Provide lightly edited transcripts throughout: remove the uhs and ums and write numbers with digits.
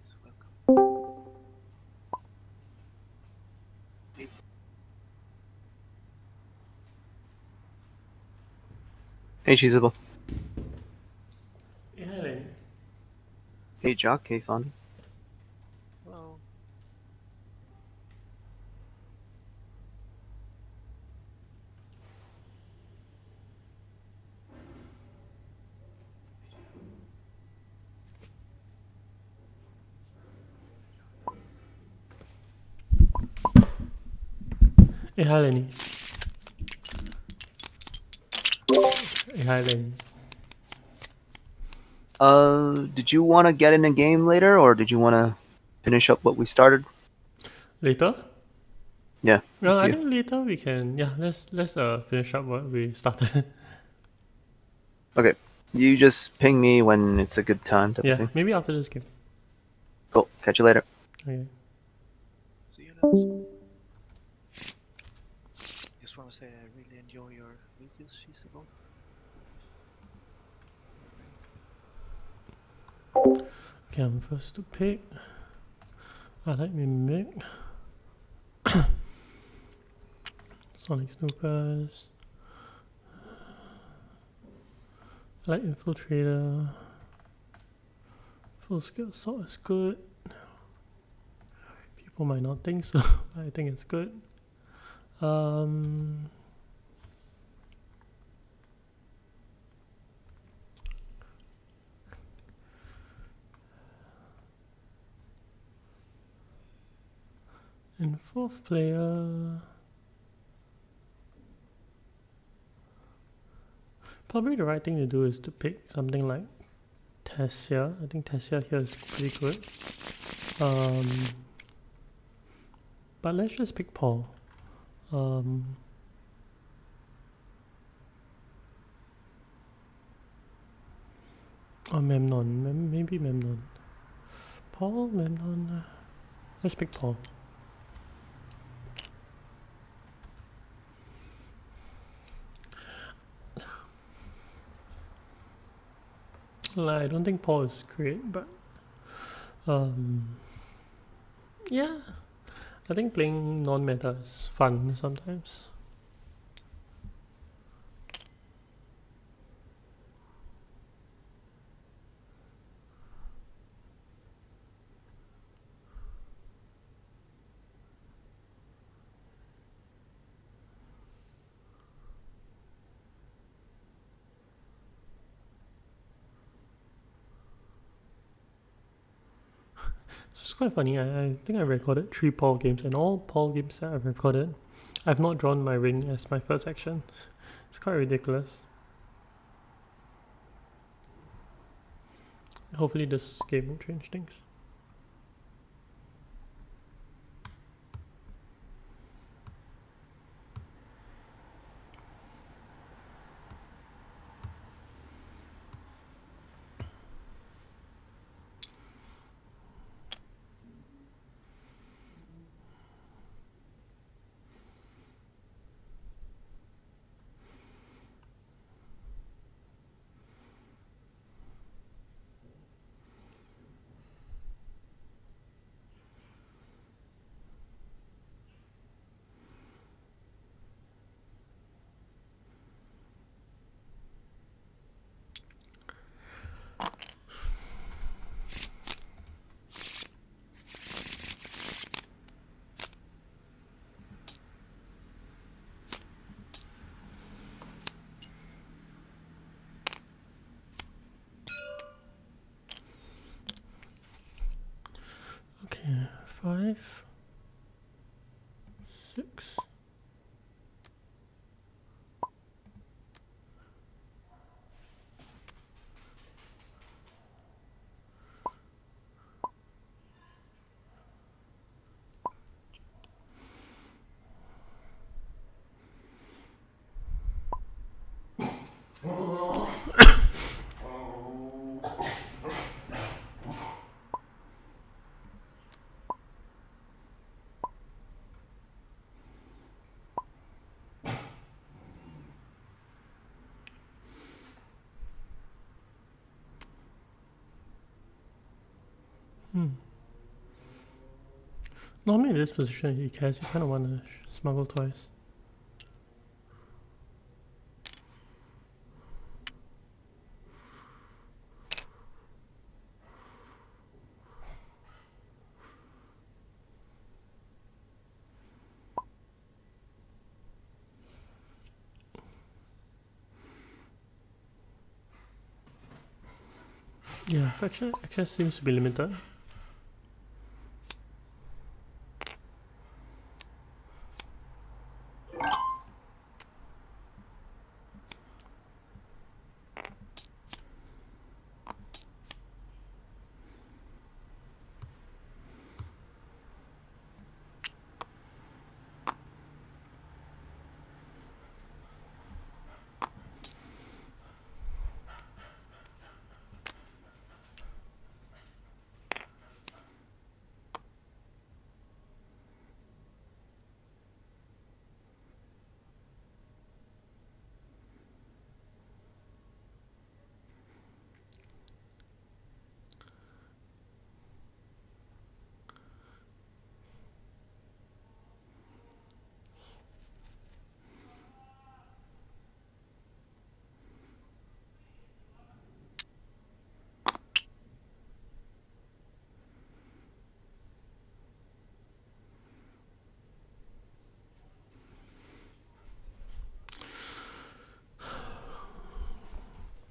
guys, welcome. Hey, Cheesable. Yeah, Lenny. Hey, Jock. Hey, Fondy. Hello. Hey, hi, Lenny. Hey, hi, Lenny. Did you want to get in a game later, or did you want to finish up what we started? Later? Yeah, No, up to I you. think later we can. Yeah, let's finish up what we started. Okay. You just ping me when it's a good time, type of Yeah, thing. maybe after this game. Cool. Catch you later. Okay. See you next. Just want to say I really enjoy your videos, Cheesable. Okay, I'm first to pick. I like Mimic. Sonic Snoopers. I like Infiltrator. Full Scale Assault is good. People might not think so, but I think it's good. In fourth player, probably the right thing to do is to pick something like Tessia. I think Tessia here is pretty good. But let's just pick Paul. Or Memnon. Maybe Memnon. Paul, Memnon. Let's pick Paul. I don't think Paul is great, but yeah, I think playing non-meta is fun sometimes. So it's quite funny. I think I recorded 3 Paul games, and all Paul games that I've recorded, I've not drawn my ring as my first action. It's quite ridiculous. Hopefully this game will change things. Okay, 5, 6. Normally in this position, he cares. You kind of want to smuggle twice. Yeah, access seems to be limited.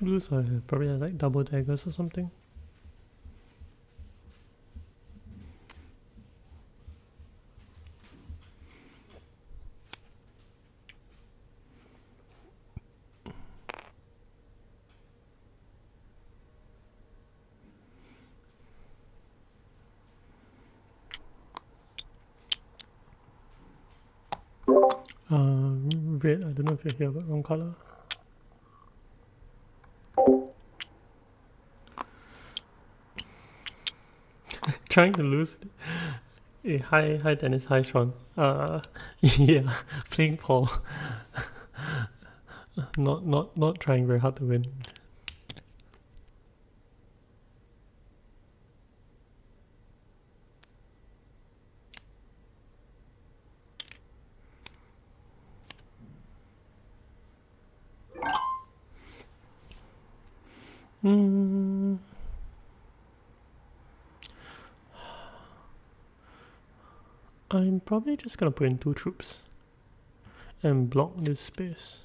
Blues probably has like double daggers or something. Red, I don't know if you're here, but wrong color. Trying to lose. Hey, hi Dennis, hi Sean. Yeah, playing Paul. not trying very hard to win. I'm probably just gonna put in 2 troops and block this space.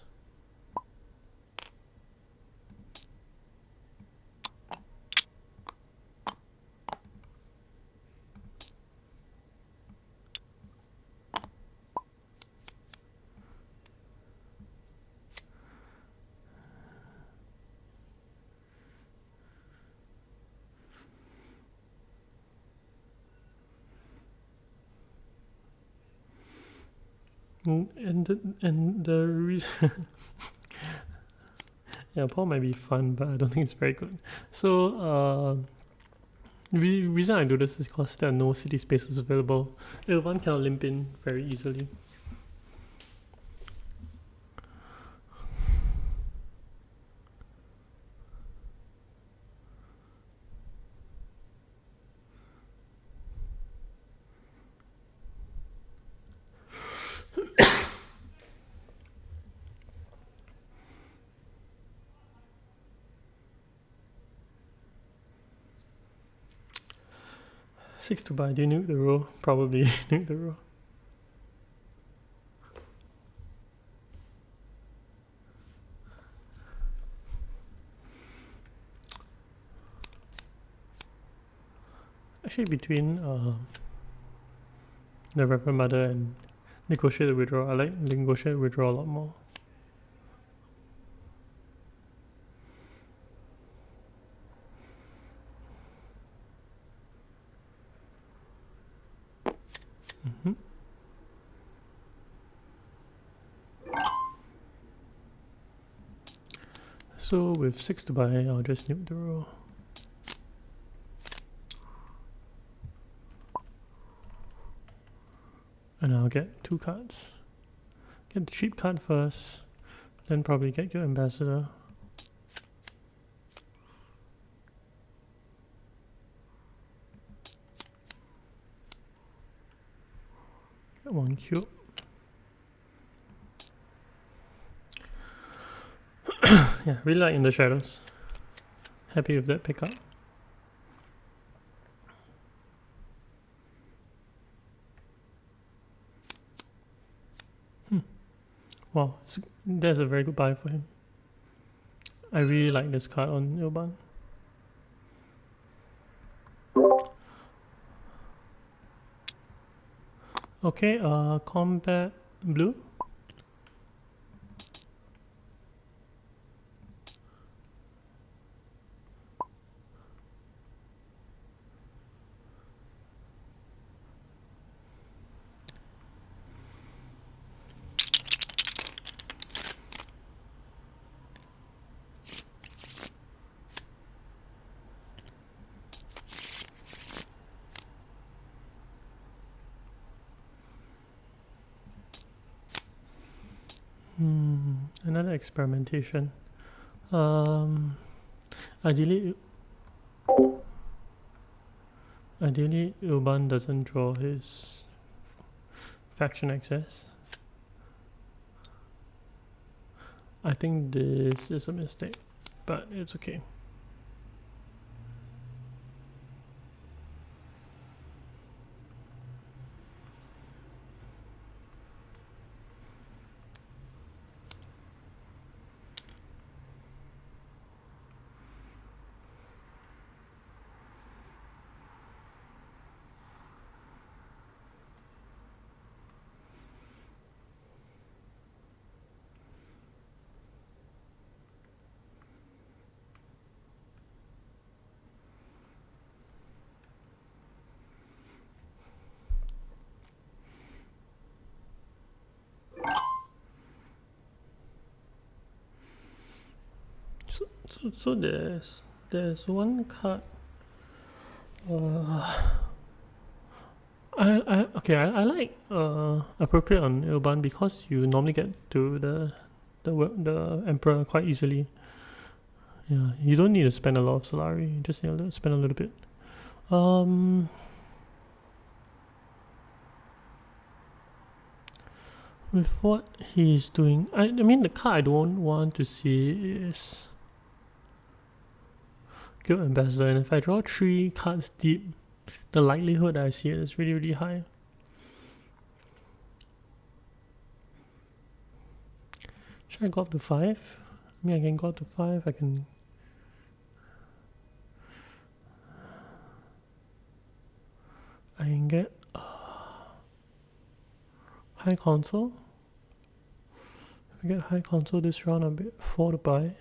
And the reason yeah, Paul might be fun, but I don't think it's very good. So the reason I do this is because there are no city spaces available. One cannot limp in very easily. Six to buy. Do you nuke the row? Probably nuke the row. Actually, between the Reverend Mother and negotiate the withdrawal, I like negotiate withdrawal a lot more. So with 6 to buy, I'll just nuke the row. And I'll get 2 cards. Get the cheap card first, then probably get your ambassador. Get 1 cube. Yeah, really like In the Shadows. Happy with that pickup. Wow, that's a very good buy for him. I really like this card on Urban. Okay, combat blue. Another experimentation. Ideally Urban doesn't draw his faction access. I think this is a mistake, but it's okay. So there's one card. I like appropriate on Urban because you normally get to the Emperor quite easily. Yeah, you don't need to spend a lot of Solari. You just need to spend a little bit. With what he's doing, I mean the card I don't want to see is Guild Ambassador, and if I draw 3 cards deep, the likelihood I see it is really, really high. Should I go up to 5? I mean, I can go up to 5. I can get high console. If I get high console this round, I'll be 4 to buy.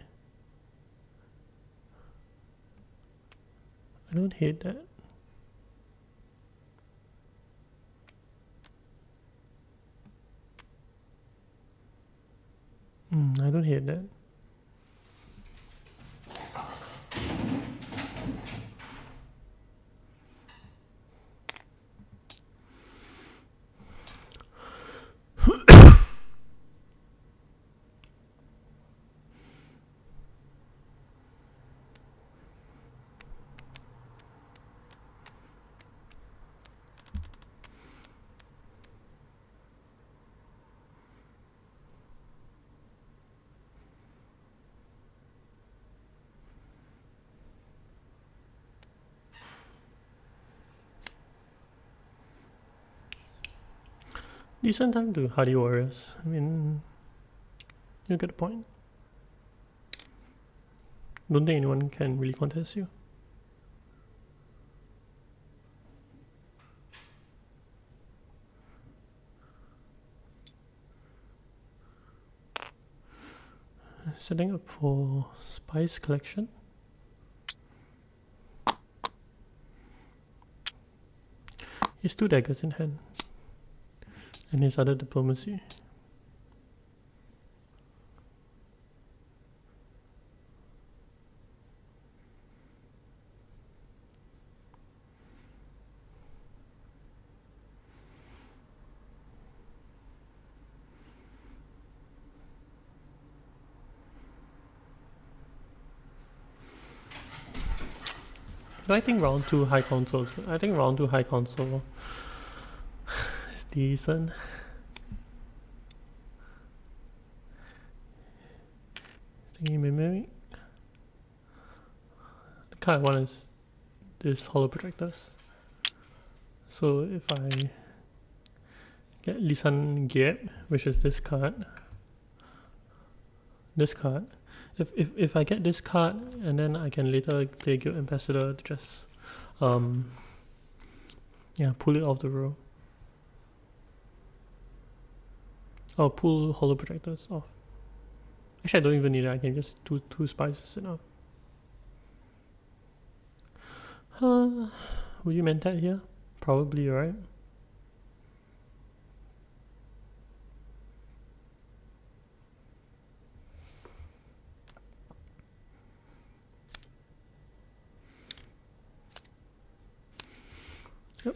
I don't hate that. I don't hate that. Decent time to Hardy Warriors. I mean, you get the point. Don't think anyone can really contest you. Setting up for Spice Collection. He has 2 daggers in hand. And his other diplomacy. Do I think round 2 high console is good? I think round 2 high console decent. Thingy maybe. The card I want is this hollow projectors. So if I get Lisan Gap, which is this card, if I get this card and then I can later play Guild Ambassador to just pull it off the row. Or pull hollow projectors off. Actually, I don't even need it. I can just do 2 spices enough. Would you meant that here? Probably, right? Yep.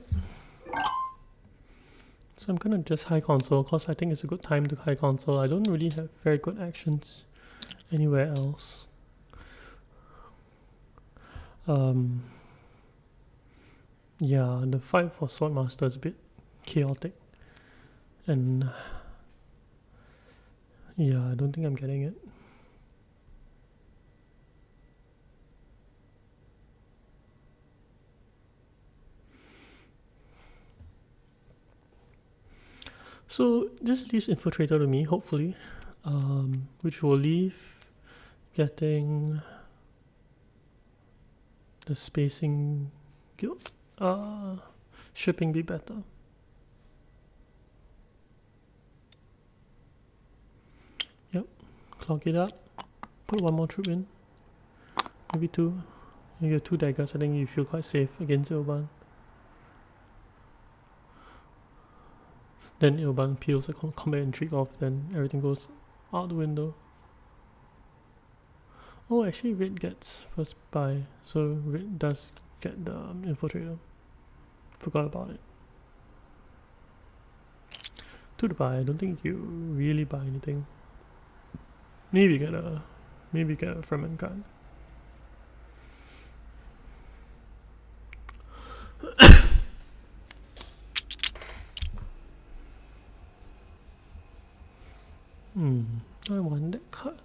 So I'm gonna just high console because I think it's a good time to high console. I don't really have very good actions anywhere else. Yeah, the fight for Swordmaster is a bit chaotic, and yeah, I don't think I'm getting it. So this leaves Infiltrator to me, hopefully, which will leave getting the spacing guild, shipping be better. Yep, clog it up, put 1 more troop in, maybe 2. You get 2 daggers, I think you feel quite safe against Ilban. Then Ilban peels the combat intrigue off, then everything goes out the window. Oh, actually Red gets first buy, so Red does get the Infiltrator. Forgot about it. To the buy, I don't think you really buy anything. Maybe get a Ferment card. I want that card.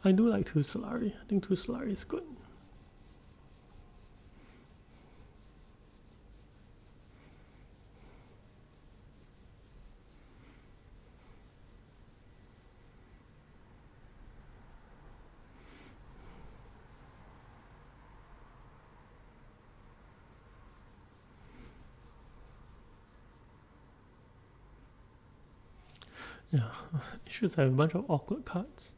I do like 2 Solari. I think 2 Solari is good. Yeah, issues have a bunch of awkward cards.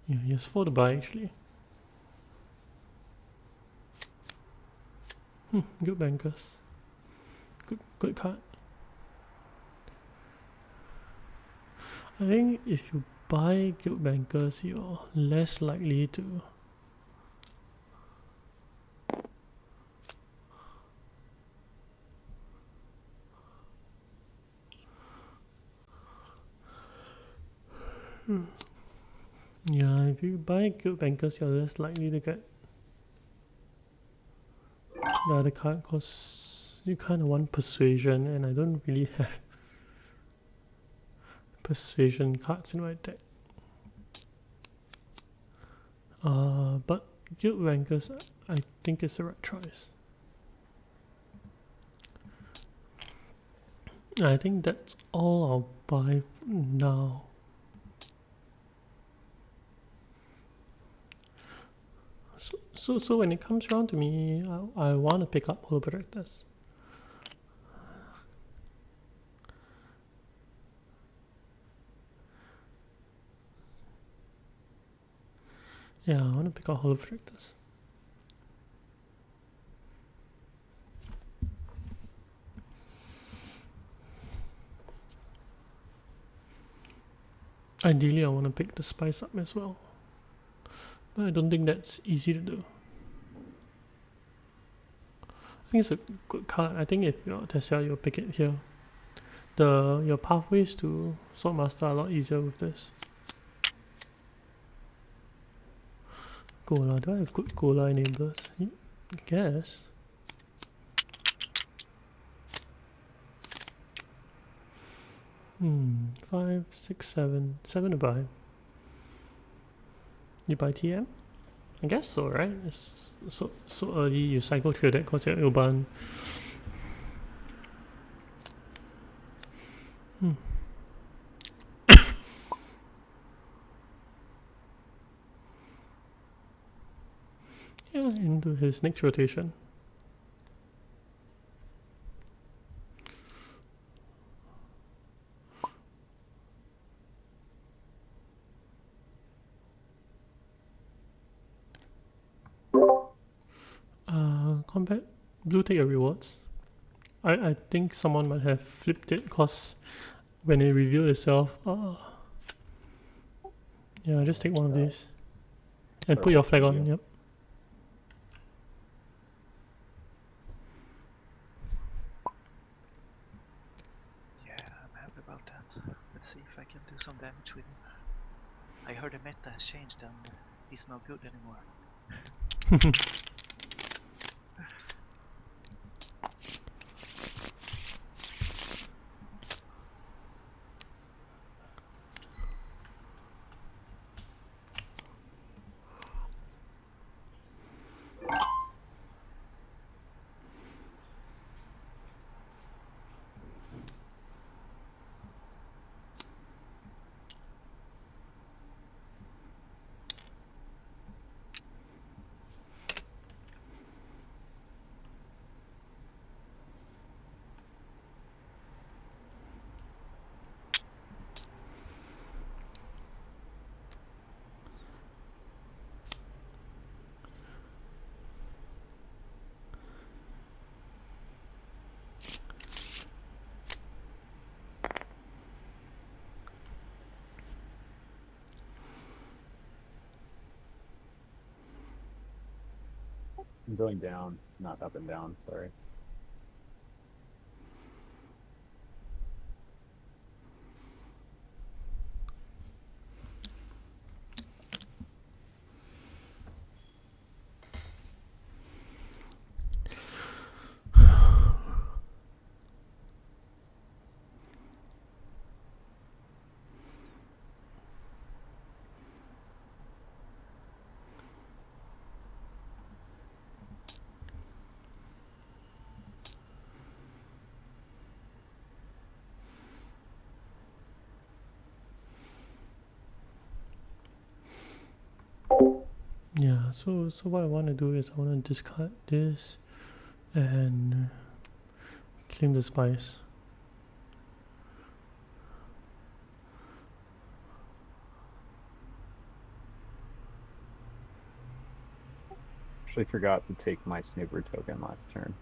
Yeah, he has 4 to buy actually. Good bankers. Good card. I think if you buy Guild Bankers, you're less likely to yeah, if you buy Guild Bankers, you're less likely to get the other card because you kind of want Persuasion, and I don't really have Persuasion cards in my deck. But Guild Bankers, I think it's the right choice. I think that's all I'll buy now. So when it comes around to me, I want to pick up Hollow Projectors. Yeah, I want to pick up Hollow Projectors. Ideally, I want to pick the Spice up as well. But I don't think that's easy to do. I think it's a good card. I think if you're Tessia, you'll pick it here. Your pathways to Swordmaster are a lot easier with this. Gola. Do I have good Gola enablers? I guess. Five, six, seven. 7 to buy. You buy TM? I guess so, right? It's so early you cycle through that because you're Urban. Yeah, into his next rotation. Combat. Blue take your rewards. I think someone might have flipped it because when it revealed itself, yeah, just take one of these. And put your flag on, yep. Yeah, I'm happy about that. Let's see if I can do some damage with him. I heard the meta has changed and he's not good anymore. I'm going down, not up and down, sorry. Yeah, so what I want to do is I want to discard this and claim the spice. Actually forgot to take my snooper token last turn.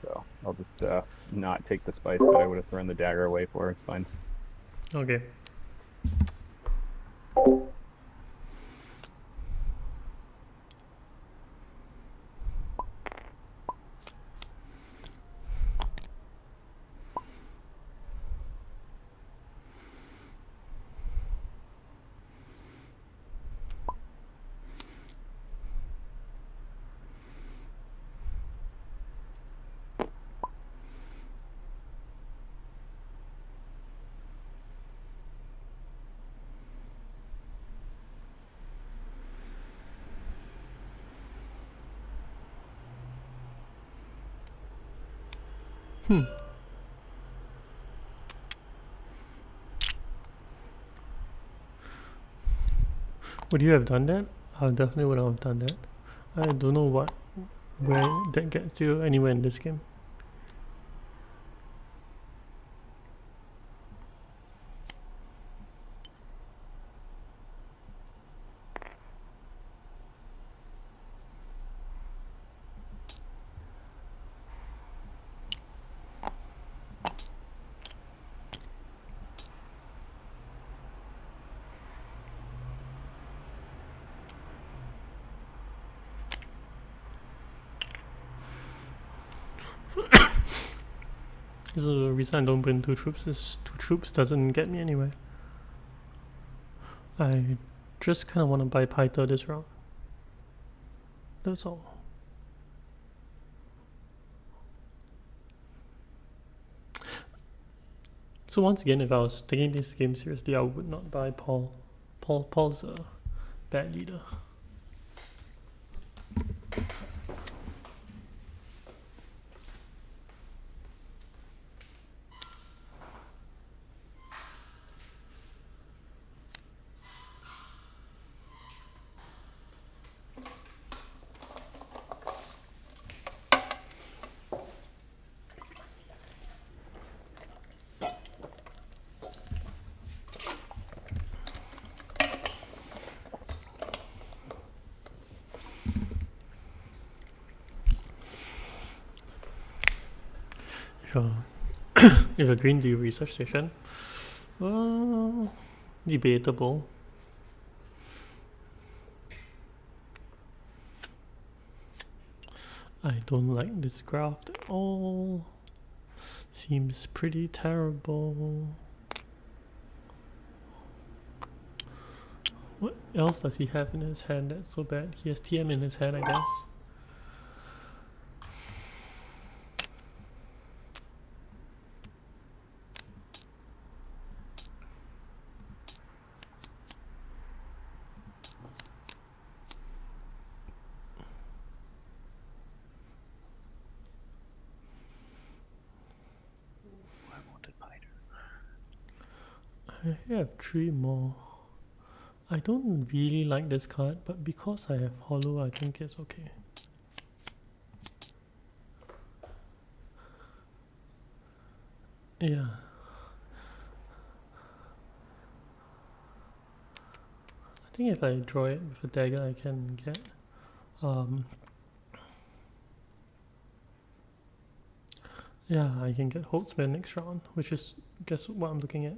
So I'll just not take the spice that I would have thrown the dagger away for. It's fine. Okay. Would you have done that? I definitely would have done that. I don't know where that gets you anywhere in this game. This is the reason I don't bring 2 troops. Is 2 troops doesn't get me anywhere. I just kind of want to buy Pyther this round. That's all. So once again, if I was taking this game seriously, I would not buy Paul. Paul's a bad leader. If a green do research station, debatable. I don't like this graph at all. Seems pretty terrible. What else does he have in his hand that's so bad? He has TM in his hand, I guess. I have 3 more. I don't really like this card, but because I have Hollow, I think it's okay. Yeah. I think if I draw it with a dagger, I can get yeah, I can get Holtzman next round, which is guess what I'm looking at.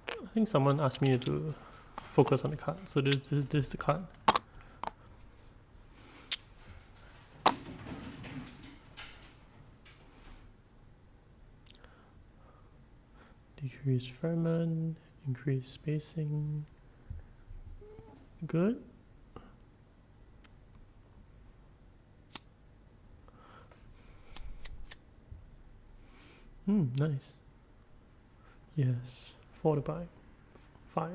I think someone asked me to focus on the card, so this is the card. Decrease ferment, increase spacing. Good. Nice. Yes, 4 to buy. 5.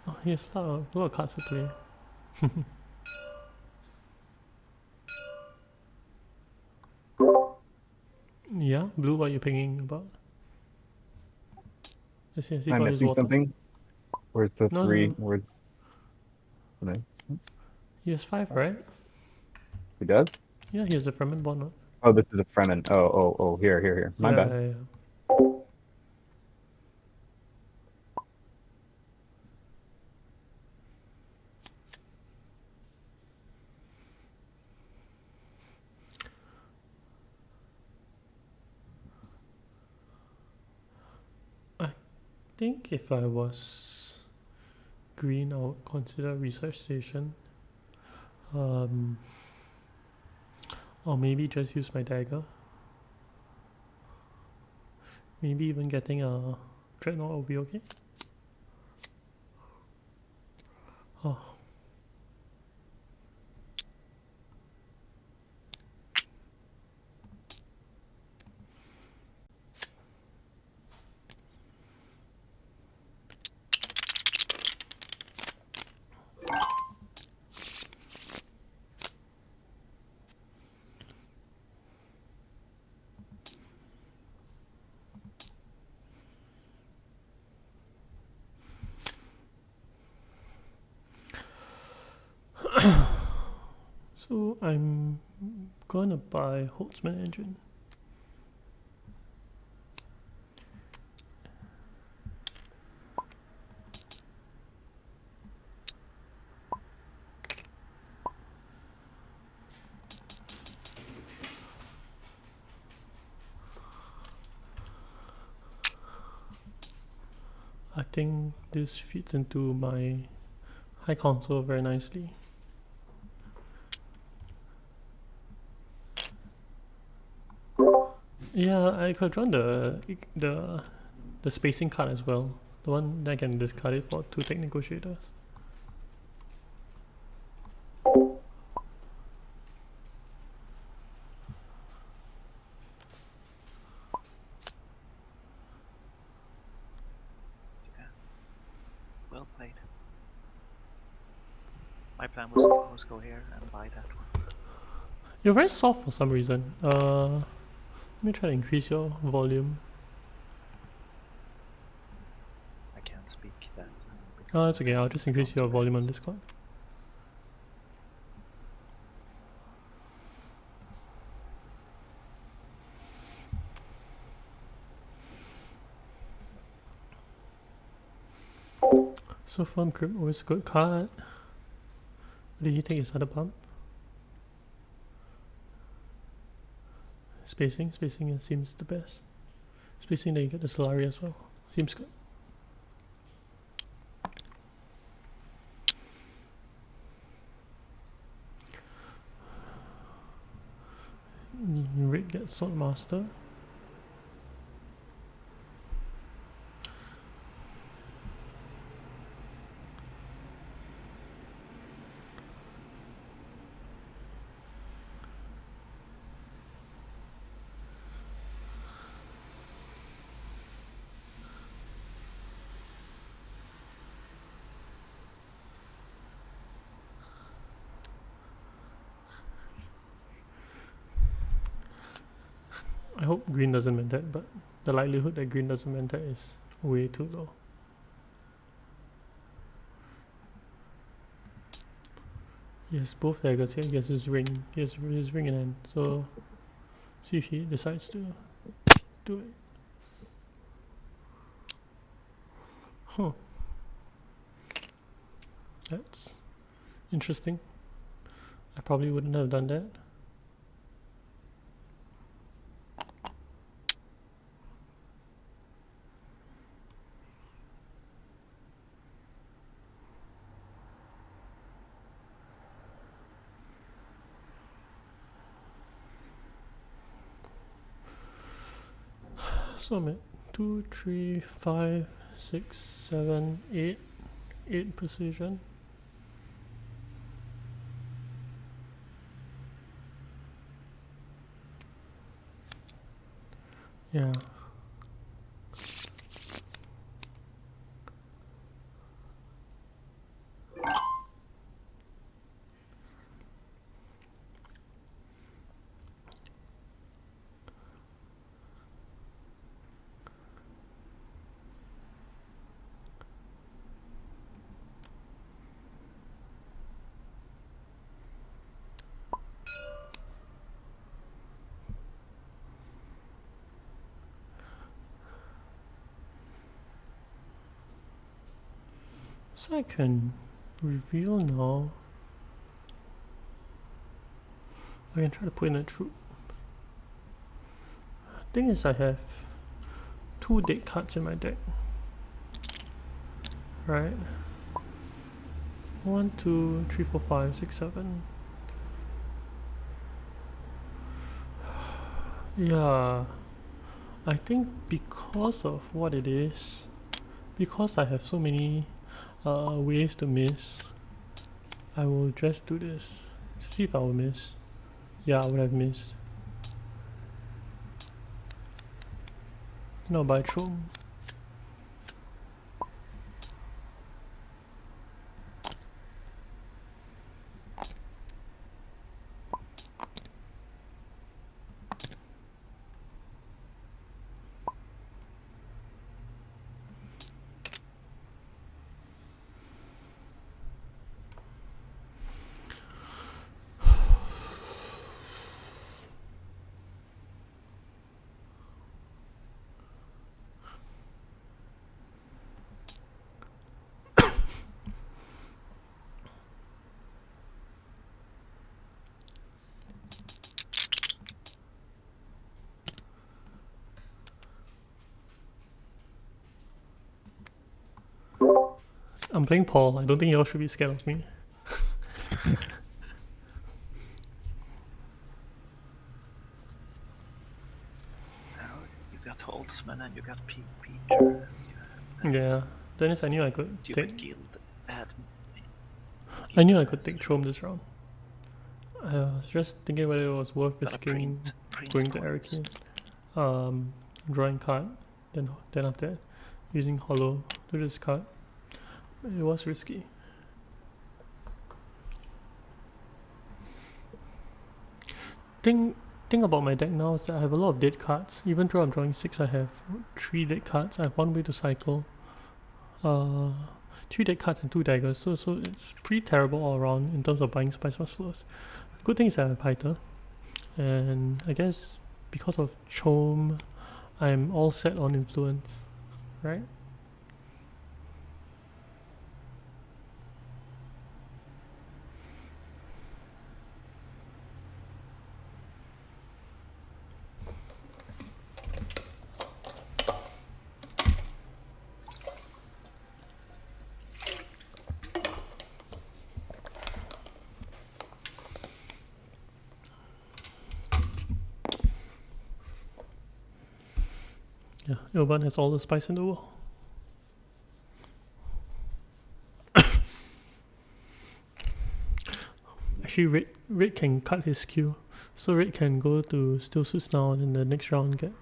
Oh, he has a lot of cards to play. Yeah, blue, what are you picking about? Let's see, Am I missing something? Where's the No, 3? no. Where's... He has 5, right? He does? Yeah, he has a ferment bond. No? Oh, this is a Fremen. Oh, here. My bad. Yeah. I think if I was green, I would consider research station. Or maybe just use my dagger. Maybe even getting a dreadnought will be okay. Oh. So I'm gonna buy Holtzman engine. I think this fits into my high console very nicely. Yeah, I could run the spacing card as well. The one that I can discard it for 2 tech negotiators. Yeah. Well played. My plan was of course go here and buy that one. You're very soft for some reason. Let me try to increase your volume. I can't speak that. Oh, it's okay. I'll just increase your volume on Discord. So Firm Grip, always a good card. Did he take his other bump? Spacing seems the best. Spacing, then you get the Solari as well. Seems good. Red gets Sword Master. I hope green doesn't mend that, but the likelihood that green doesn't mend that is way too low. Yes, both daggers here. He has his ring. He has his ring in hand. So, see if he decides to do it. Huh. That's interesting. I probably wouldn't have done that. So I'm at 2, 3, 5, 6, 7, 8. 8 precision. Yeah. So I can reveal now. I can try to put in a troop. Thing is, I have 2 deck cards in my deck. Right. 1, 2, 3, 4, 5, 6, 7. Yeah. I think because of what it is, because I have so many ways to miss, I will just do this. See if I will miss. Yeah, I would have missed. No, by Chrome. I'm playing Paul. I don't think y'all should be scared of me. Now you got Holtzman and you got Peter. Yeah. Dennis, I knew I could You take. could guild admin. I knew I could take Trome this round. I was just thinking whether it was worth Gotta risking print going to cards. Arakin, drawing card, then after that using Hollow to discard. It was risky. Thing about my deck now is that I have a lot of dead cards. Even though I'm drawing 6, I have 3 dead cards. I have 1 way to cycle. 3 dead cards and 2 daggers. So it's pretty terrible all around in terms of buying Spice Plus Flows. Good thing is I have Pyther. And I guess because of Chome, I'm all set on influence, right? Yeah, Ilban has all the spice in the world. Actually, red can cut his queue, so red can go to Still Suits now, and in the next round get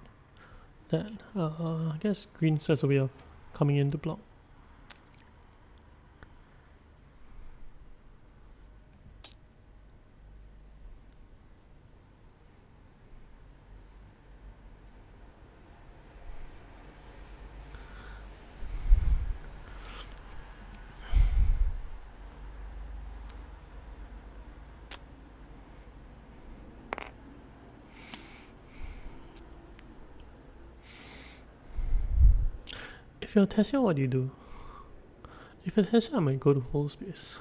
that. I guess green has a way of coming in to block. If you're Tessia, what do you do? If you're Tessia, I might go to full space.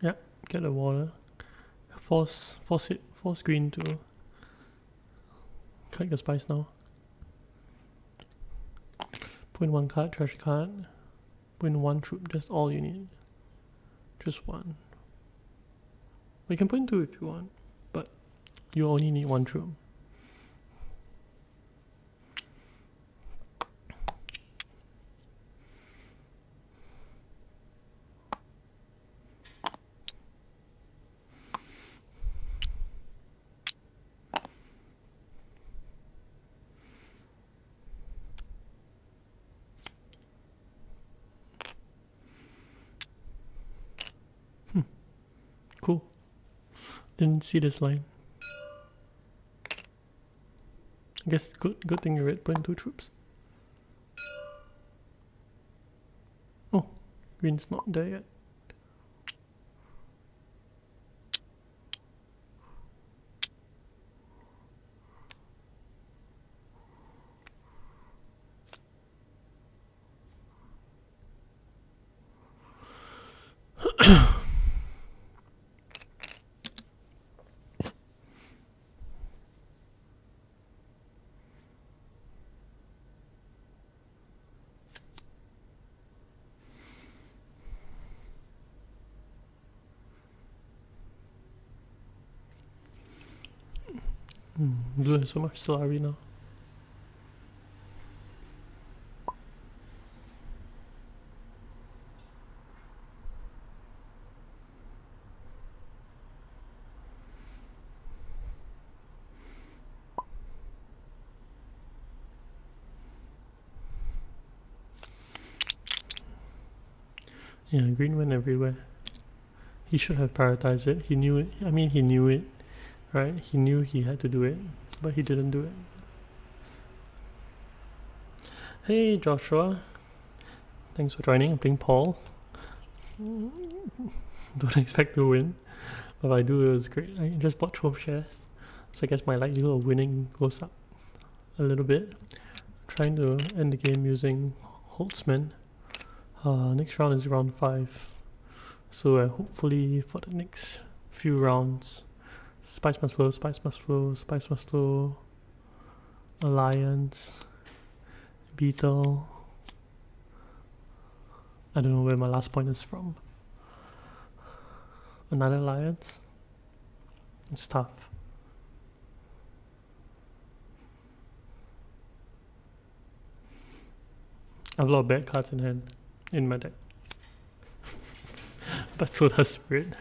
Yeah, get the water. Force green to collect the spice now. Put in 1 card, trash card. Put in 1 troop, that's all you need. Just 1. You can put in 2 if you want, but you only need 1 troop. Cool. Didn't see this line. I guess good thing you red put in 2 troops. Oh, green's not there yet. Blue has so much Solari now. Yeah, green went everywhere. He should have prioritized it. He knew it. I mean, he knew it, right? He knew he had to do it, but he didn't do it. Hey, Joshua. Thanks for joining. I'm playing Paul. Don't expect to win, But if I do, it was great. I just bought 12 shares, so I guess my likelihood of winning goes up a little bit. Trying to end the game using Holtzman. Next round is round 5. So hopefully for the next few rounds, Spice must flow, Spice must flow, Spice must flow, Alliance, Beetle. I don't know where my last point is from. Another Alliance. It's tough. I have a lot of bad cards in hand in my deck. But so does Spirit.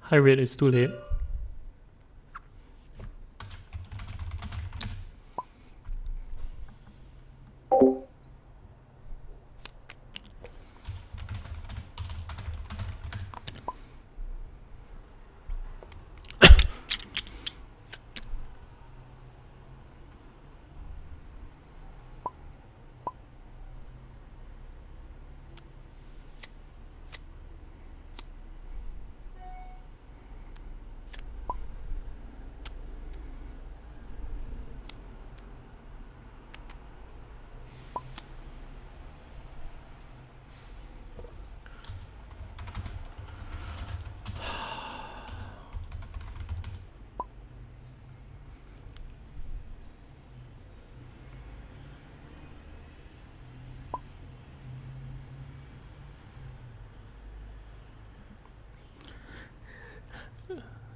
High rate is too late.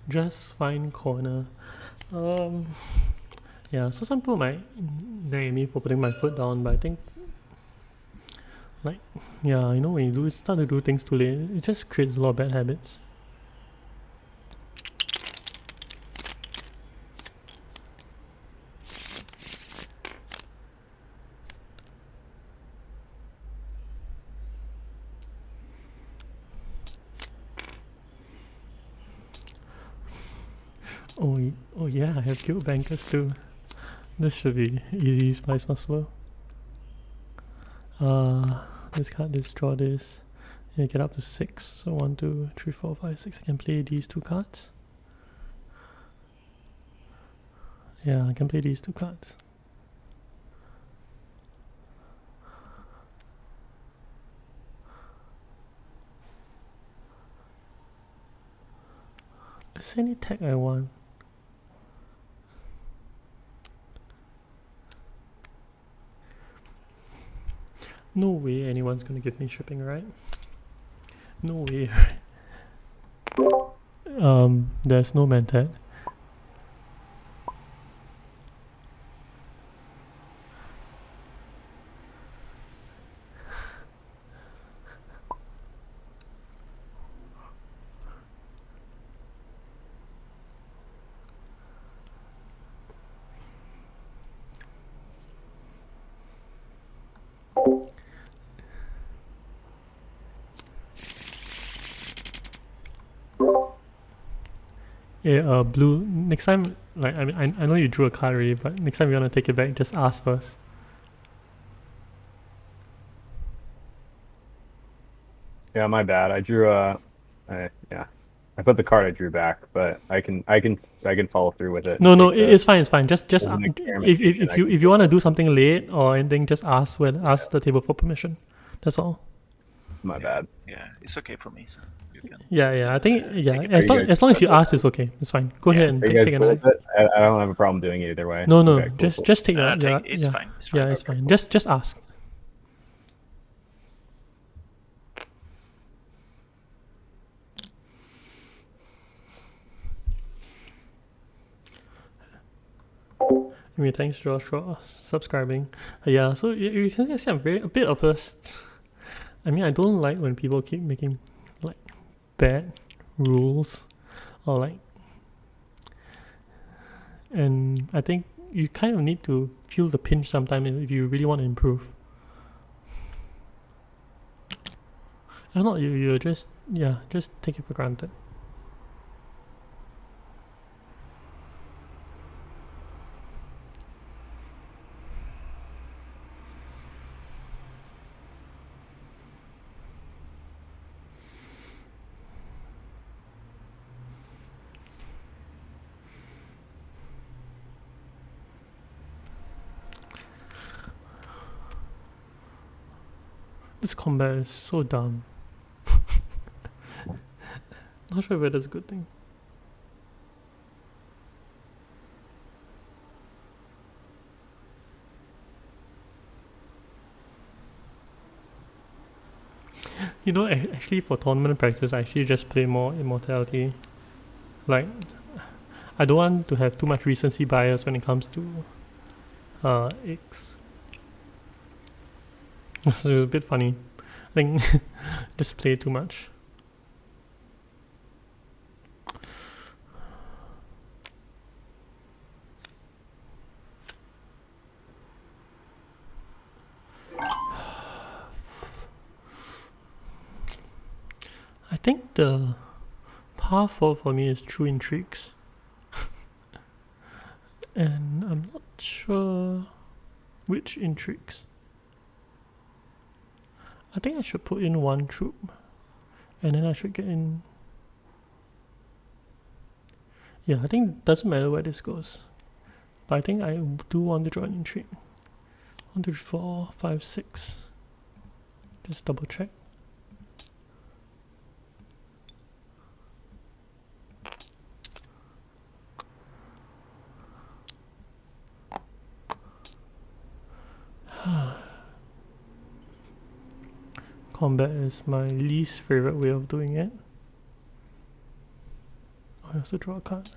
Just fine corner. Yeah, so some people might nag me for putting my foot down, but I think, like, yeah, you know, when you start to do things too late, it just creates a lot of bad habits. Oh yeah, I have guild bankers too. This should be easy. Spice must flow. This card, this, draw this. And get up to 6. So 1, 2, 3, 4, 5, 6. I can play these 2 cards. Yeah, I can play these 2 cards. Is there any tech I want? No way anyone's gonna give me shipping, right? No way, right? There's no mentat. Yeah, blue. Next time, like, I mean, I know you drew a card already, but next time you wanna take it back, just ask first. Yeah, my bad. I drew yeah. I put the card I drew back, but I can follow through with it. No, it's fine. It's fine. Just As an experiment, if you wanna do something late or anything, just ask the table for permission. That's all. My bad. Yeah, it's okay for me. So you can. Yeah. I think take it. as long as you ask, it's okay. It's fine. Go ahead and Are you guys take a cool night. with it? I don't have a problem doing it either way. No, Okay, cool, cool. just take It's yeah. fine. It's fine. Yeah, it's fine. Just ask. I mean, thanks Josh for subscribing. Yeah, so you can see I'm a bit of a. I mean, I don't like when people keep making like bad rules or like. And I think you kind of need to feel the pinch sometimes if you really want to improve. If not, you just take it for granted. This combat is so dumb. Not sure whether that's a good thing. You know, actually for tournament practice, I actually just play more Immortality. Like, I don't want to have too much recency bias when it comes to X. This is a bit funny. I think just play too much. I think the path forward for me is through intrigues. And I'm not sure which intrigues. I think I should put in one troop. And then I should get in... Yeah, I think it doesn't matter where this goes. But I think I do want to draw an intrigue. 1, 2, 3, 4, 5, 6. Just double check. Combat is my least favorite way of doing it. I also draw a card.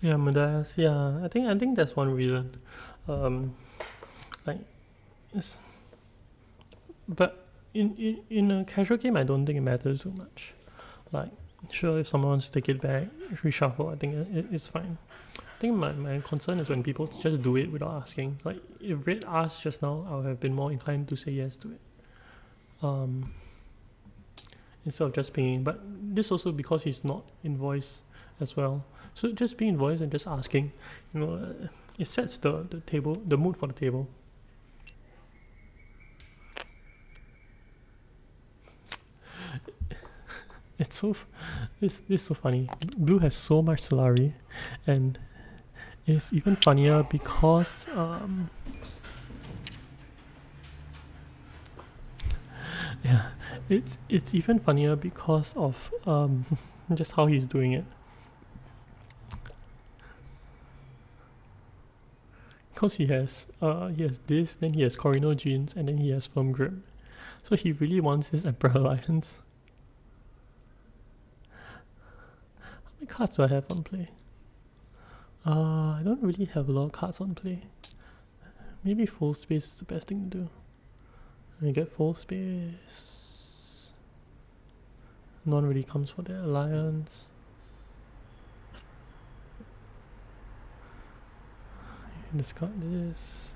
Yeah, Madas. Yeah, I think that's one reason. Like, it's, but in a casual game, I don't think it matters too much. Like, sure, if someone wants to take it back, reshuffle, I think it's fine. I think my concern is when people just do it without asking. Like, if Red asked just now, I would have been more inclined to say yes to it. Instead of just pinging. But this also because he's not in voice as well. So just being in voice and just asking, you know, it sets the table, the mood for the table. It's so funny. Blue has so much Solari, and it's even funnier because yeah, it's even funnier because of just how he's doing it. Because he has this, then he has Corino Genes, and then he has Firm Grip. So he really wants his Emperor Alliance. How many cards do I have on play? I don't really have a lot of cards on play. Maybe full space is the best thing to do. I get full space. None really comes for the alliance. Discard this.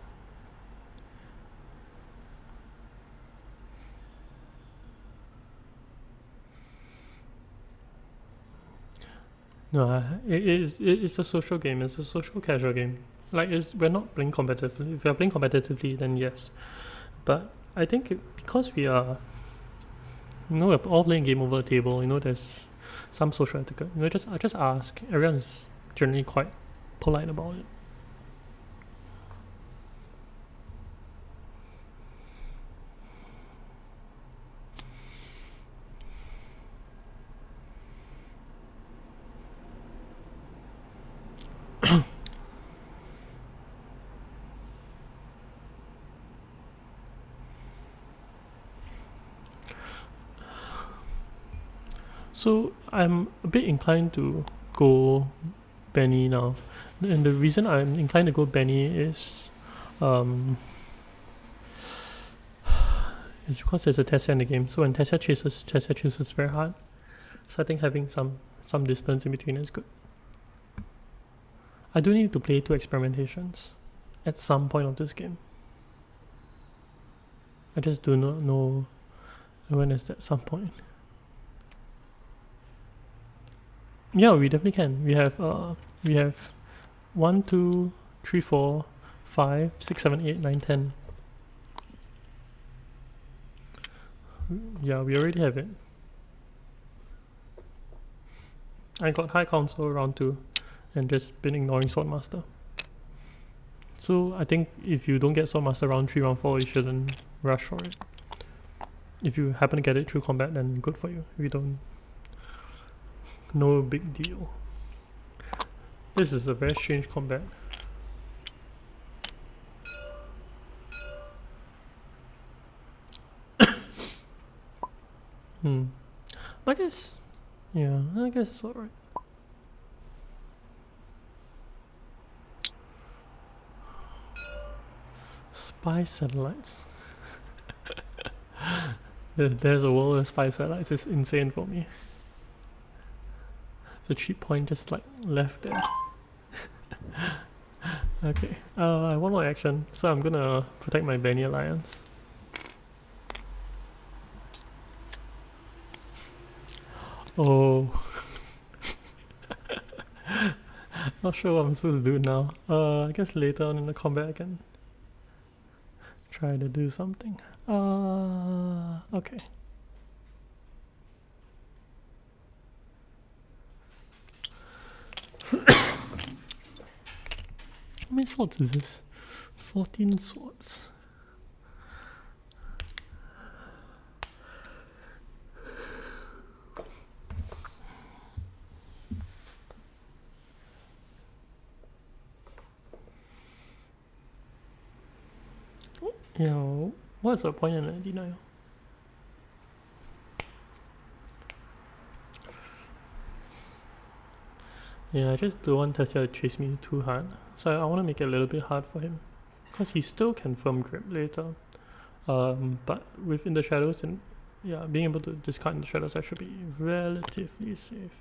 No, it's a social game. It's a social casual game. Like, we're not playing competitively. If we're playing competitively, then yes. But I think because we are, you know, we're all playing game over a table. You know, there's some social etiquette. You know, I just ask. Everyone is generally quite polite about it. So I'm a bit inclined to go Benny now, and the reason I'm inclined to go Benny is because there's a Tessia in the game. So when Tessia chases very hard. So I think having some distance in between is good. I do need to play 2 experimentations, at some point of this game. I just do not know when is that some point. Yeah, we definitely can. We have 1, 2, 3, 4, 5, 6, 7, 8, 9, 10. Yeah, we already have it. I got High Council round 2 and just been ignoring Swordmaster. So I think if you don't get Swordmaster round 3, round 4, you shouldn't rush for it. If you happen to get it through combat, then good for you. If you don't, no big deal. This is a very strange combat. I guess, yeah, I guess it's alright. Spy satellites. There's a world of spy satellites. It's insane for me. The cheat point just like left there. Okay, I want more action, so I'm gonna protect my Benny Alliance. Oh. Not sure what I'm supposed to do now. I guess later on in the combat I can try to do something. Okay. How many swords is this? 14 swords. Yeah, what's the point in a denial? Yeah, I just don't want Tessia to chase me too hard. So I want to make it a little bit hard for him. Because he still can firm grip later. But within the shadows and yeah, being able to discard in the shadows, I should be relatively safe.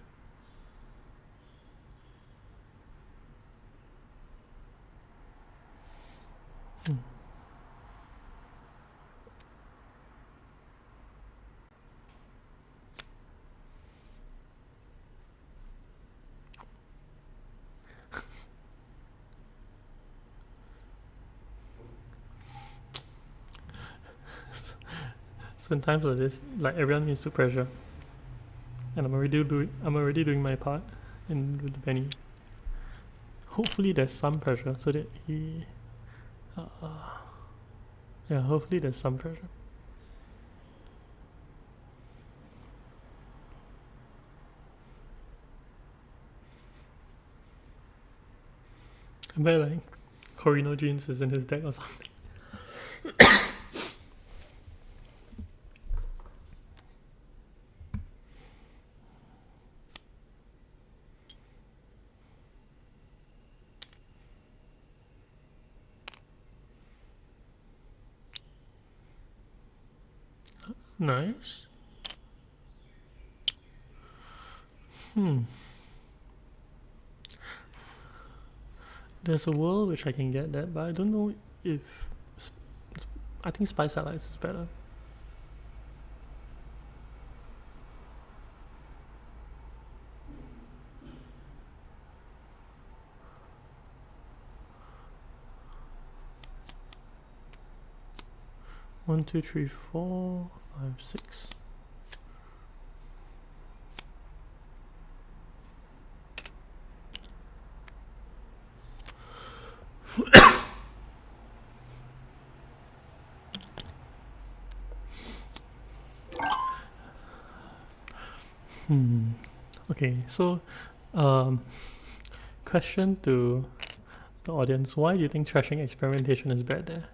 So in times like this, like everyone needs to pressure, and I'm already doing my part in with the Benny. Hopefully there's some pressure so that he, yeah, hopefully there's some pressure. I bet like Corino Jeans is in his deck or something. Nice. There's a world which I can get that, but I don't know if... I think Spy Satellites is better. One, two, three, 4, 5, 6. Okay, so question to the audience: why do you think trashing experimentation is bad there?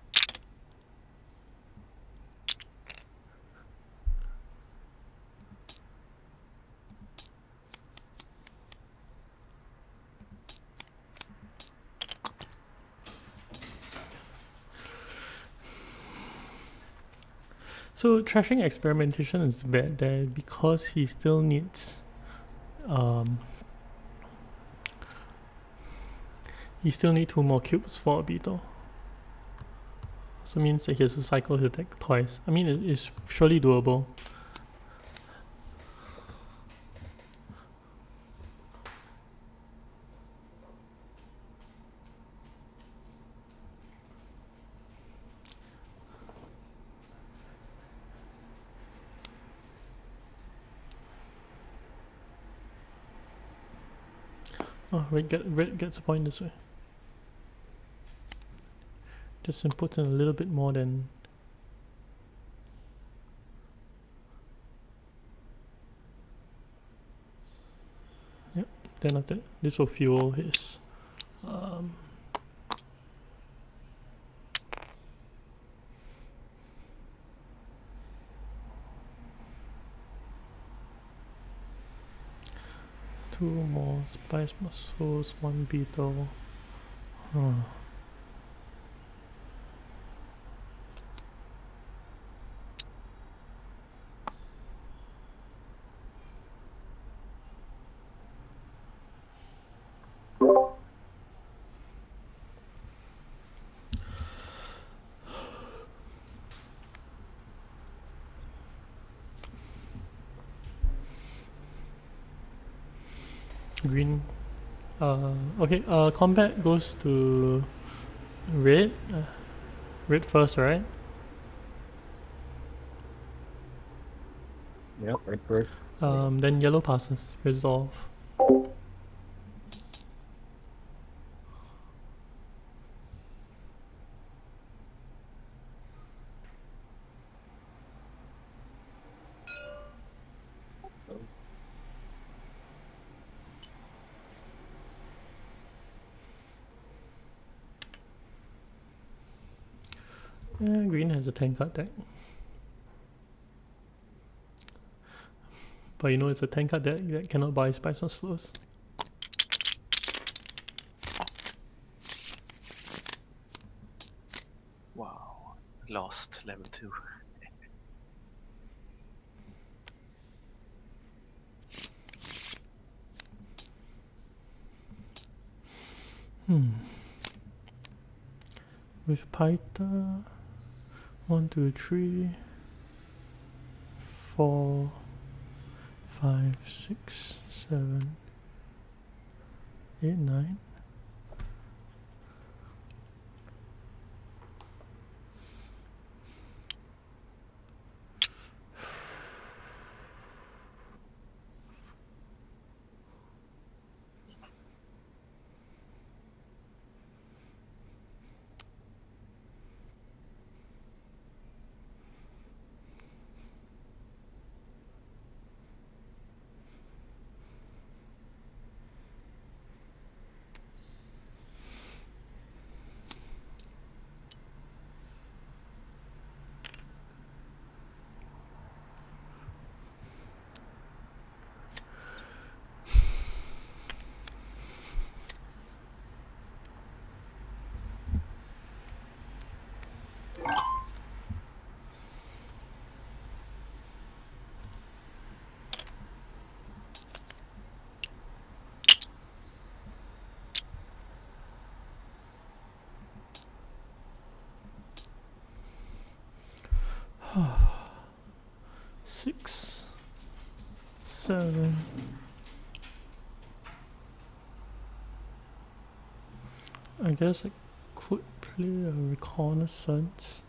So trashing experimentation is bad there because he still needs he still needs 2 more cubes for a beetle. So it means that he has to cycle his deck twice. I mean, it's surely doable. Oh, red gets a point this way. Just inputs in a little bit more than. Yep, then after this will fuel his. Two more spice mussels, one beetle. Green. Okay, combat goes to red. Red first, right? Yep, right first. Then yellow passes. Resolve. Yeah, green has a 10 card deck. But you know it's a 10 card deck that cannot buy Spice Plus Flows. Wow. Lost level 2. With Paita, 1, 2, 3, 4, 5, 6, 7, 8, 9. Six, 7. I guess I could play a reconnaissance.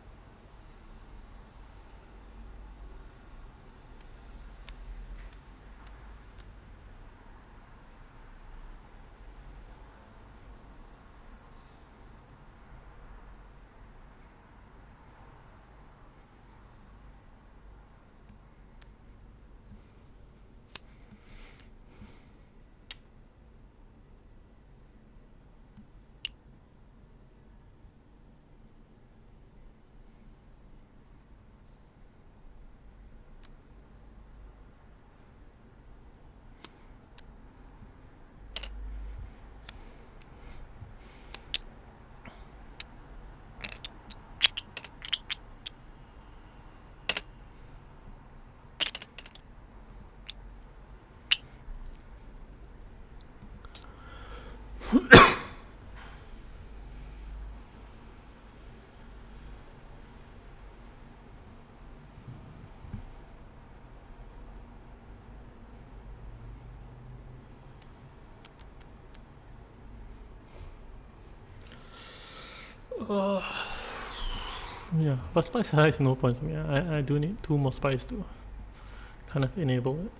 Yeah, but spice high is no point for me. I do need 2 more spice to kind of enable it.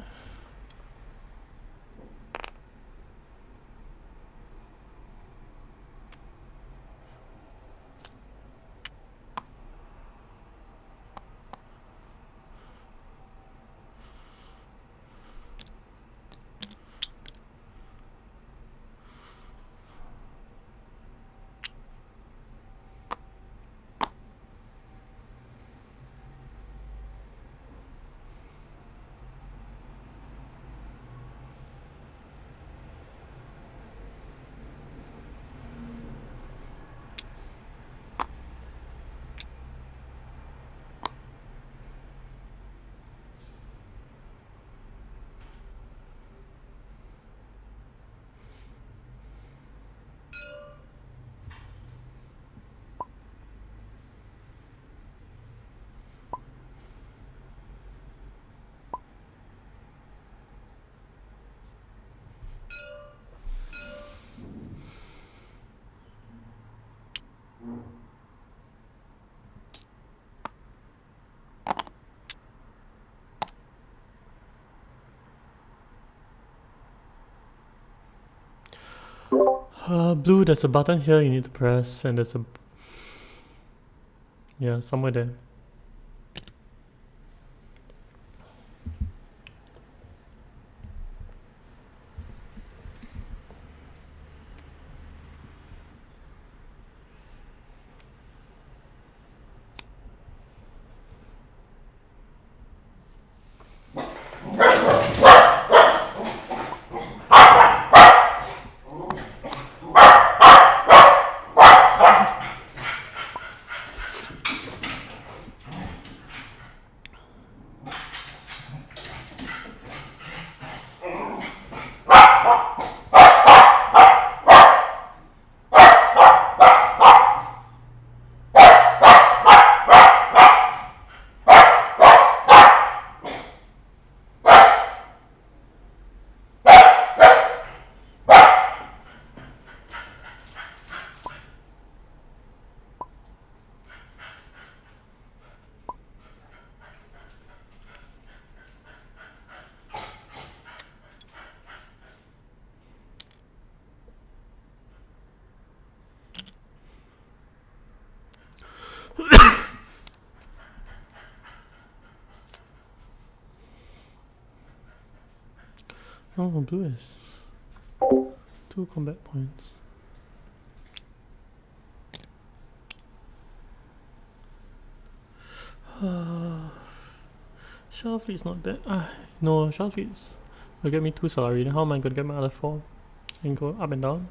Blue, there's a button here you need to press, and there's a... Yeah, somewhere there. Oh, blue is 2 combat points. Shell fleet's not bad. No, shell fleet's will get me 2 salary. Then how am I gonna get my other 4? And go up and down?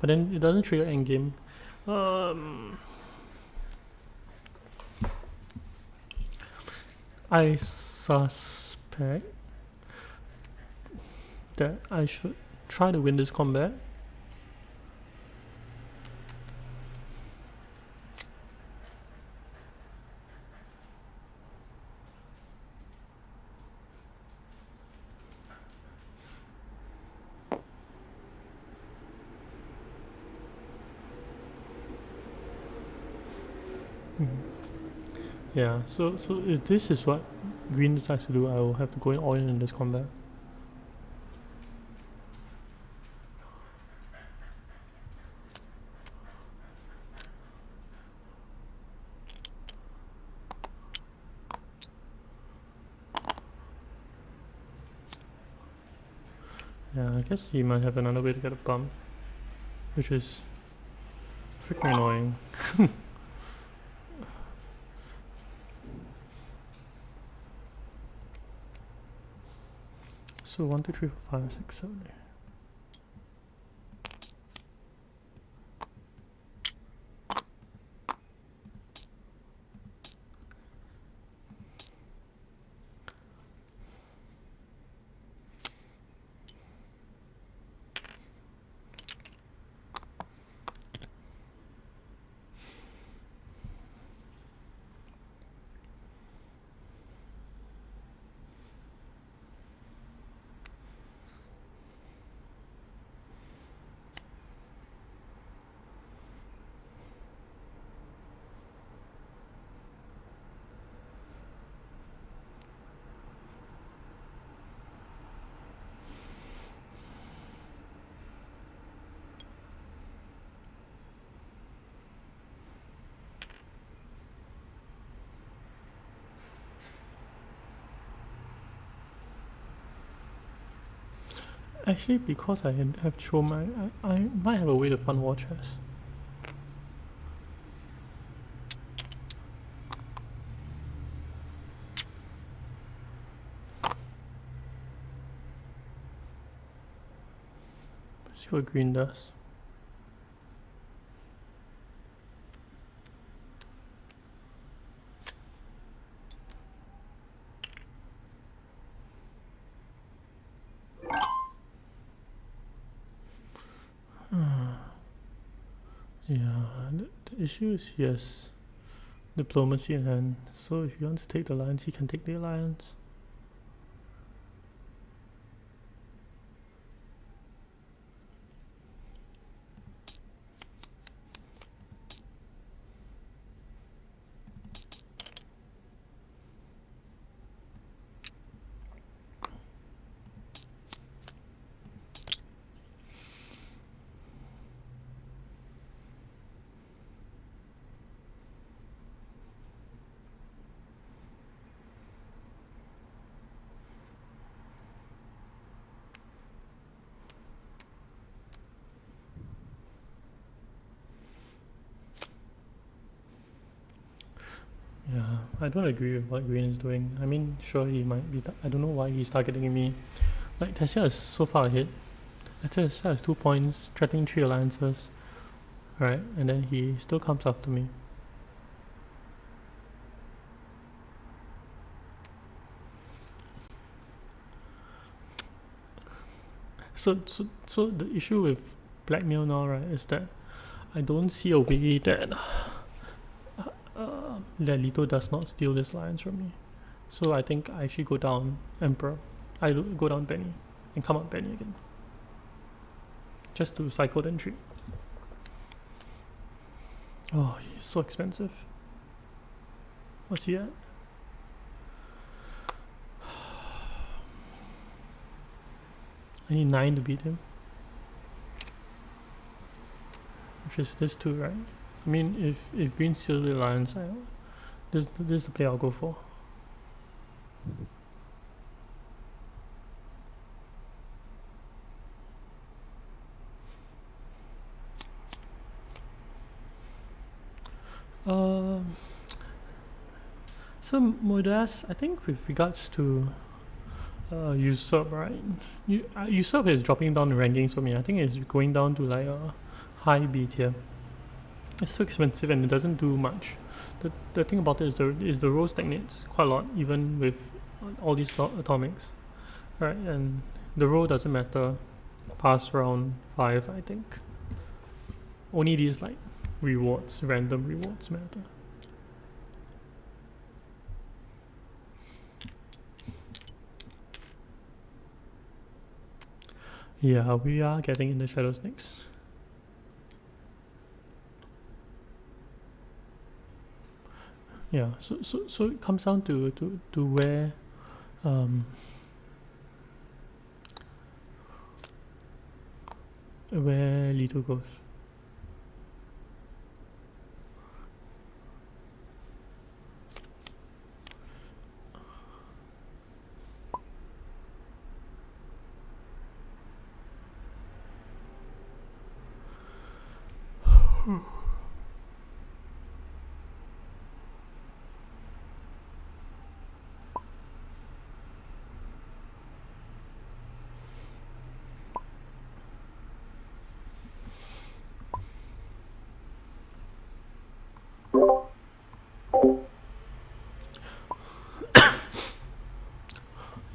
But then it doesn't trigger endgame. I suspect that I should try to win this combat. Yeah, so if this is what green decides to do, I will have to go in all in this combat. Yeah, I guess he might have another way to get a bump, which is freaking annoying. So 1, 2, 3, 4, 5, 6, 7, 8. Actually, because I have thrown my... I might have a way to fund war chest. See what green does. Yeah, the issue is he has diplomacy in hand, so if he wants to take the alliance, he can take the alliance. Yeah, I don't agree with what green is doing. I mean, sure, he might be... I don't know why he's targeting me. Like, Tessia is so far ahead. Tessia has 2 points, threatening 3 alliances. Right, and then he still comes after me. So the issue with blackmail now, right, is that I don't see a way that Lito does not steal this alliance from me. So I think I actually go down Emperor. I go down Benny and come up Benny again. Just to cycle the entry. Oh, he's so expensive. What's he at? I need 9 to beat him. Which is this 2, right? I mean, if green steals the alliance, this is the play I'll go for. So Modas, I think with regards to usurp, right? Usurp is dropping down the rankings for me. I think it's going down to like a high B tier. It's too expensive and it doesn't do much. The thing about it is the row stagnates quite a lot, even with all these atomics, right? And the row doesn't matter past round 5, I think. Only these like rewards, random rewards matter. Yeah, we are getting in the shadows next. Yeah, so it comes down to where where Lito goes.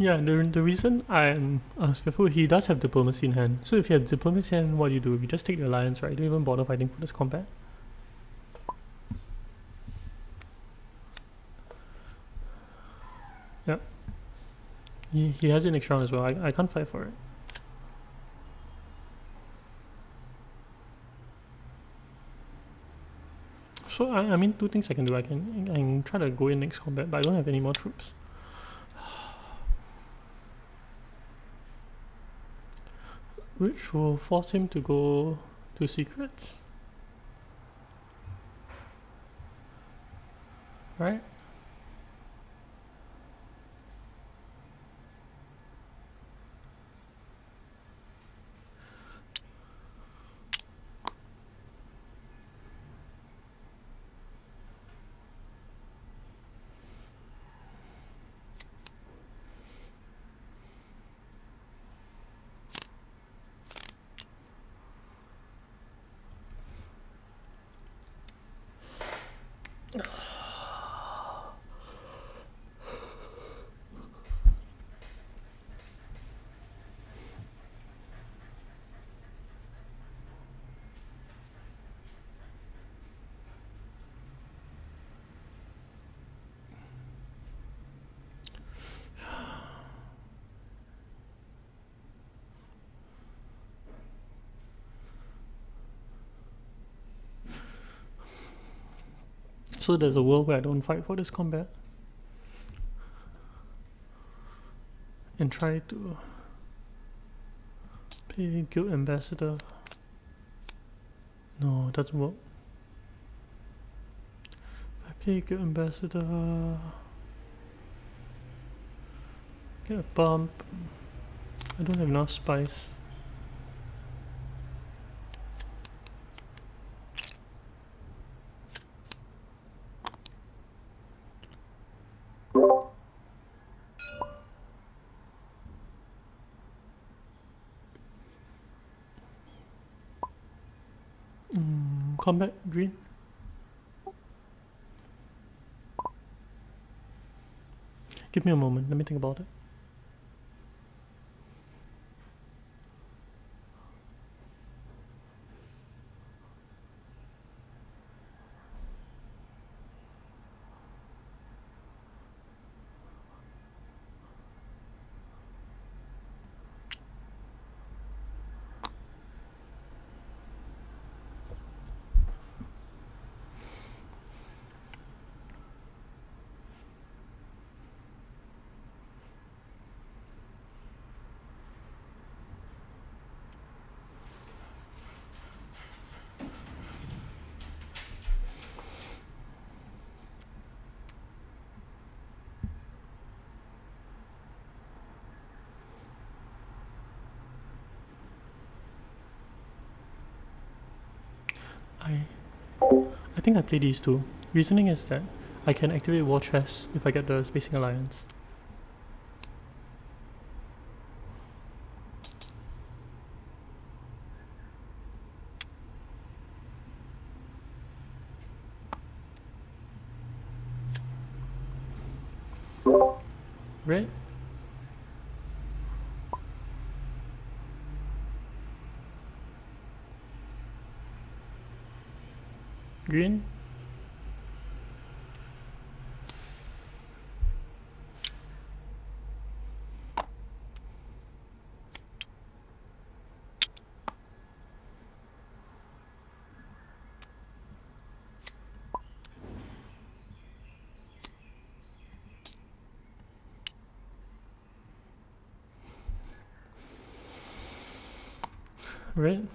Yeah, the reason I'm fearful, he does have diplomacy in hand. So if you have diplomacy in hand, what do? You just take the alliance, right? You don't even bother fighting for this combat. Yep. He has it next round as well. I can't fight for it. So I mean, 2 things I can do. I can try to go in next combat, but I don't have any more troops. Which will force him to go to secrets. Right? So there's a world where I don't fight for this combat. And try to play Guild Ambassador. No, it doesn't work. If I play Guild Ambassador, get a bump. I don't have enough spice. Combat green. Give me a moment, let me think about it. I think I play these two. Reasoning is that I can activate War Chest if I get the Spacing Alliance. Red? Green? Red?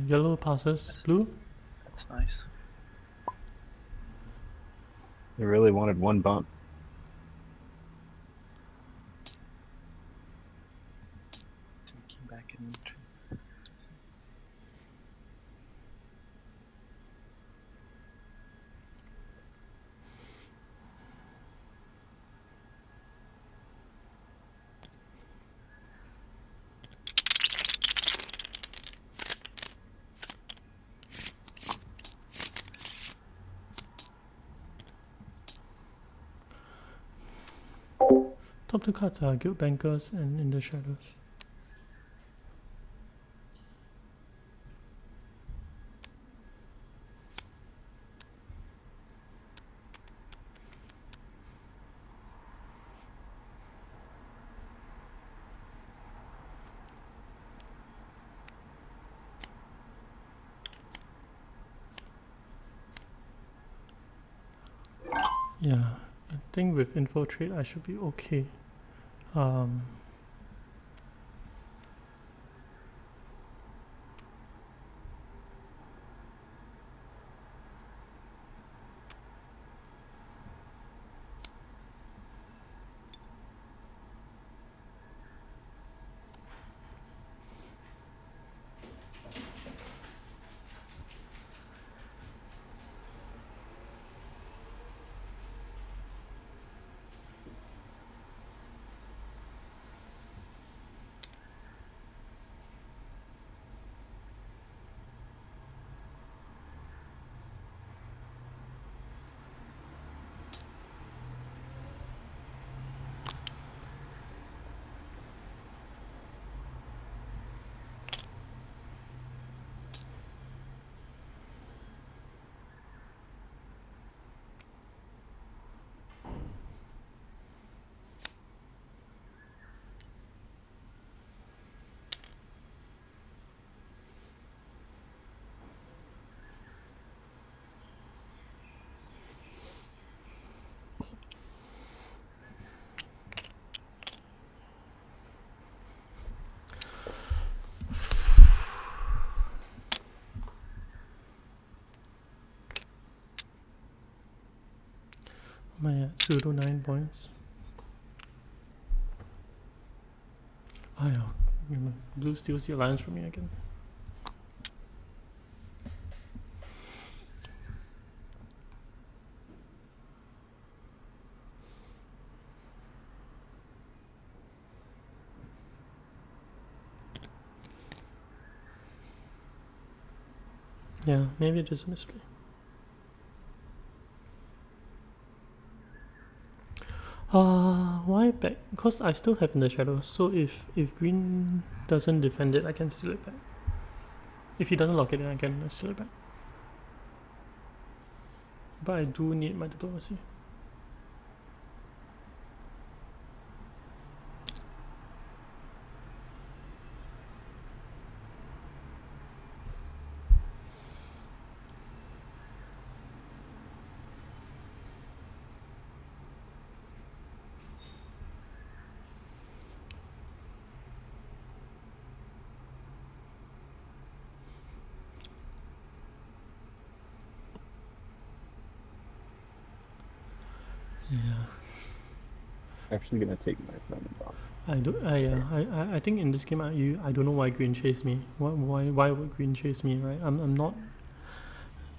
Yellow passes. Blue? That's nice. They really wanted one bump. Taking back an entry. Top two cards are Guild Bankers and In the Shadows. Yeah, I think with Infiltrate I should be okay. Am I at pseudo 9 points? Oh yeah, blue steals the alliance from me again. Yeah, maybe it is a misplay. Why back? Because I still have in the shadows, so if green doesn't defend it, I can steal it back. If he doesn't lock it in, I can steal it back. But I do need my diplomacy. Yeah. Actually gonna take my friend off. I think in this game I don't know why green chased me. Why would green chase me, right? I'm not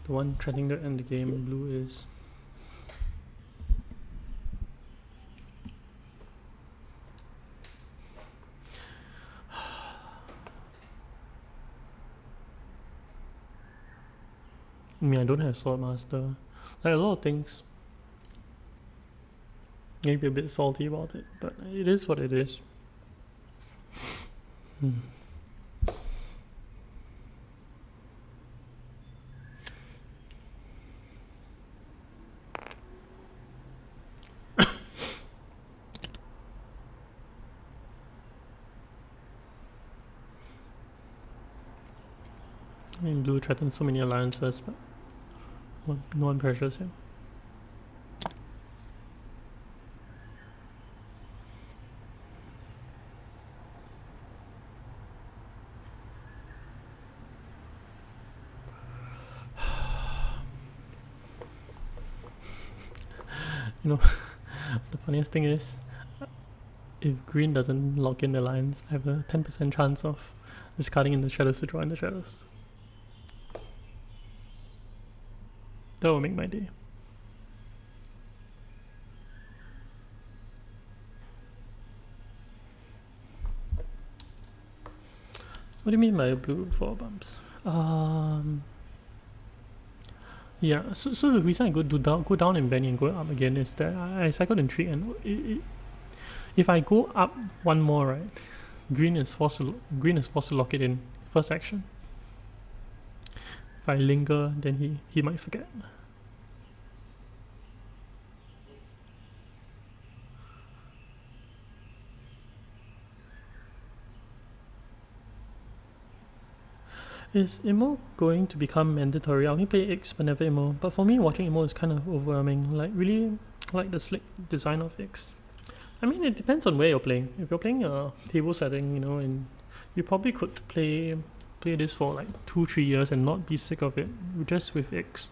the one threatening to end the game. Blue is. I mean, I don't have Sword Master. Like a lot of things. Maybe a bit salty about it, but it is what it is. I mean, blue threatens so many alliances, but no one pressures him. You know, the funniest thing is, if green doesn't lock in the lines, I have a 10% chance of discarding in the shadows to draw in the shadows. That will make my day. What do you mean by blue 4 bumps? Yeah, so the reason I go down in Benny and go up again is that I cycled in 3, and if I go up one more, right, green is forced to lock it in first action. If I linger, then he might forget. Is Immo going to become mandatory? I only play Ix but never Immo. But for me, watching Immo is kind of overwhelming. Like, really like the slick design of Ix. I mean, it depends on where you're playing. If you're playing a table setting, you know, and you probably could play this for like 2-3 years and not be sick of it, just with Ix.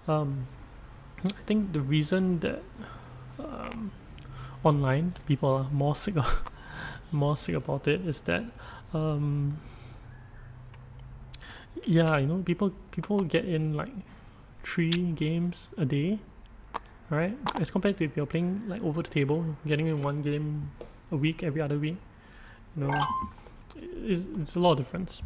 I think the reason that online people are more sick about it is that yeah, you know, people get in like 3 games a day, right? As compared to if you're playing like over the table, getting in 1 game a week, every other week, you know, it's a lot of difference.